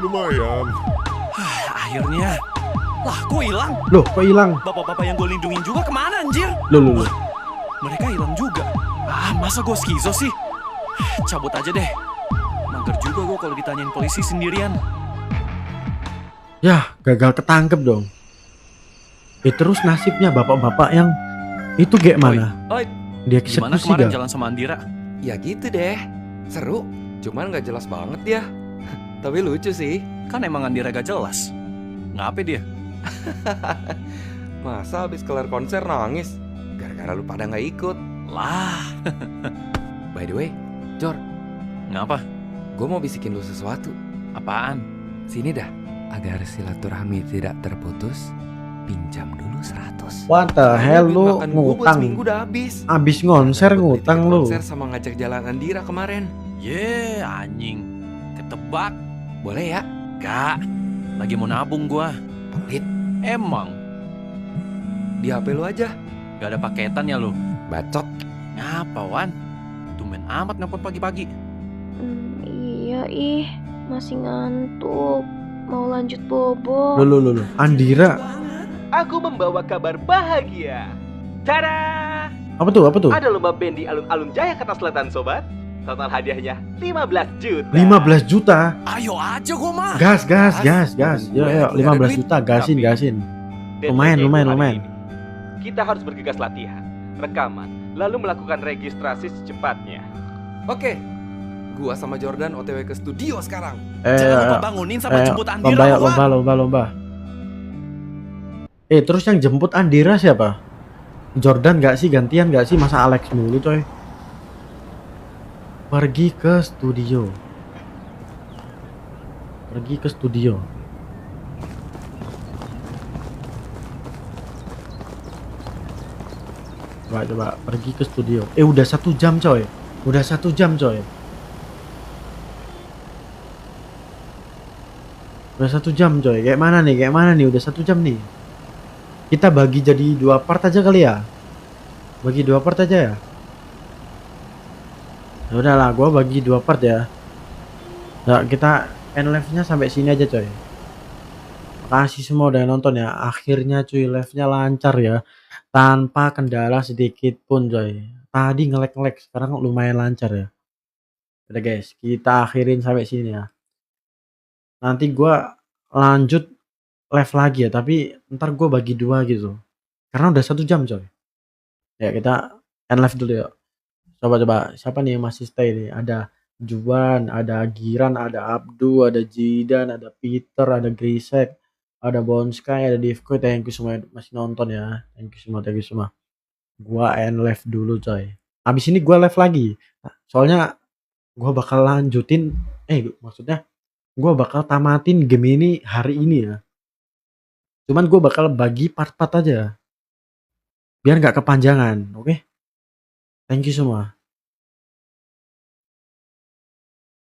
Lumayan. Akhirnya. Lah, kok hilang? Loh, kok hilang? Bapak-bapak yang gue lindungin juga kemana anjir? Loh. Mereka hilang juga. Ah, masa gue skizo sih? Cabut aja deh. Mager juga gue kalau ditanyain polisi sendirian. Yah, gagal ketangkep dong. Terus nasibnya bapak-bapak yang itu kayak mana? Oi, Dia gimana eksekusi kemarin gak? jalan sama Andira? Ya gitu deh. Seru. Cuman gak jelas banget dia. Tapi lucu sih. Kan emang Andira gak jelas. Ngapain dia? Masa habis kelar konser nangis? Gara-gara lu pada gak ikut. Lah. By the way, Jor. Ngapa? Gue mau bisikin lu sesuatu. Apaan? Sini dah. Agar silaturahmi tidak terputus, pinjam dulu 100. What the hell lu ngutang? Seminggu udah habis. Abis ngonser ngutang lu. Konser sama ngajak jalan Andira kemarin. Anjing. Ketebak. Boleh ya? Gak. Lagi mau nabung gua. Pelit. Emang. Di HP lu aja. Gak ada paketan ya lu? Bacot. Ngapa, Wan? Tumben amat nelpon pagi-pagi. Iya masih ngantuk. Mau lanjut bobo. Loh. Andira. Aku membawa kabar bahagia. Tada! Apa tuh? Ada lomba band di alun-alun Jakarta Selatan, sobat. Total hadiahnya 15 juta. 15 juta? Ayo aja gua mah. Gas. Yo, 15 juta, gasin. Lumayan. Kita harus bergegas latihan, rekaman, lalu melakukan registrasi secepatnya. Oke, Gua sama Jordan OTW ke studio sekarang. Jangan lupa bangunin sama jemput Andira, lomba. Terus yang jemput Andira siapa? Jordan gak sih? Gantian gak sih? Masa Alex mulu coy? Pergi ke studio. Coba pergi ke studio. Udah 1 jam coy. Udah 1 jam coy. Kayak mana nih? Udah 1 jam nih. Kita bagi jadi 2 part aja kali ya. Bagi 2 part aja ya. Ya udahlah, gua bagi 2 part ya. Nah, kita end live-nya sampai sini aja coy. Makasih semua udah nonton ya. Akhirnya cuy, live-nya lancar ya. Tanpa kendala sedikit pun coy. Tadi nge-lag, sekarang lumayan lancar ya. Udah guys, kita akhirin sampai sini ya. Nanti gua lanjut live lagi ya, tapi ntar gue bagi 2 gitu karena udah 1 jam coy. Ya kita end live dulu ya. Coba siapa nih yang masih stay nih? Ada Juan, ada Giran, ada Abdu, ada Jidan, ada Peter, ada Grisek, ada Bonskai, ada Divko. Thank you semua masih nonton ya. Thank you semua. Gua end live dulu coy. Abis ini gua live lagi. Soalnya gua bakal lanjutin maksudnya gua bakal tamatin game ini hari ini ya. Cuman gue bakal bagi part-part aja. Biar nggak kepanjangan, oke? Thank you semua.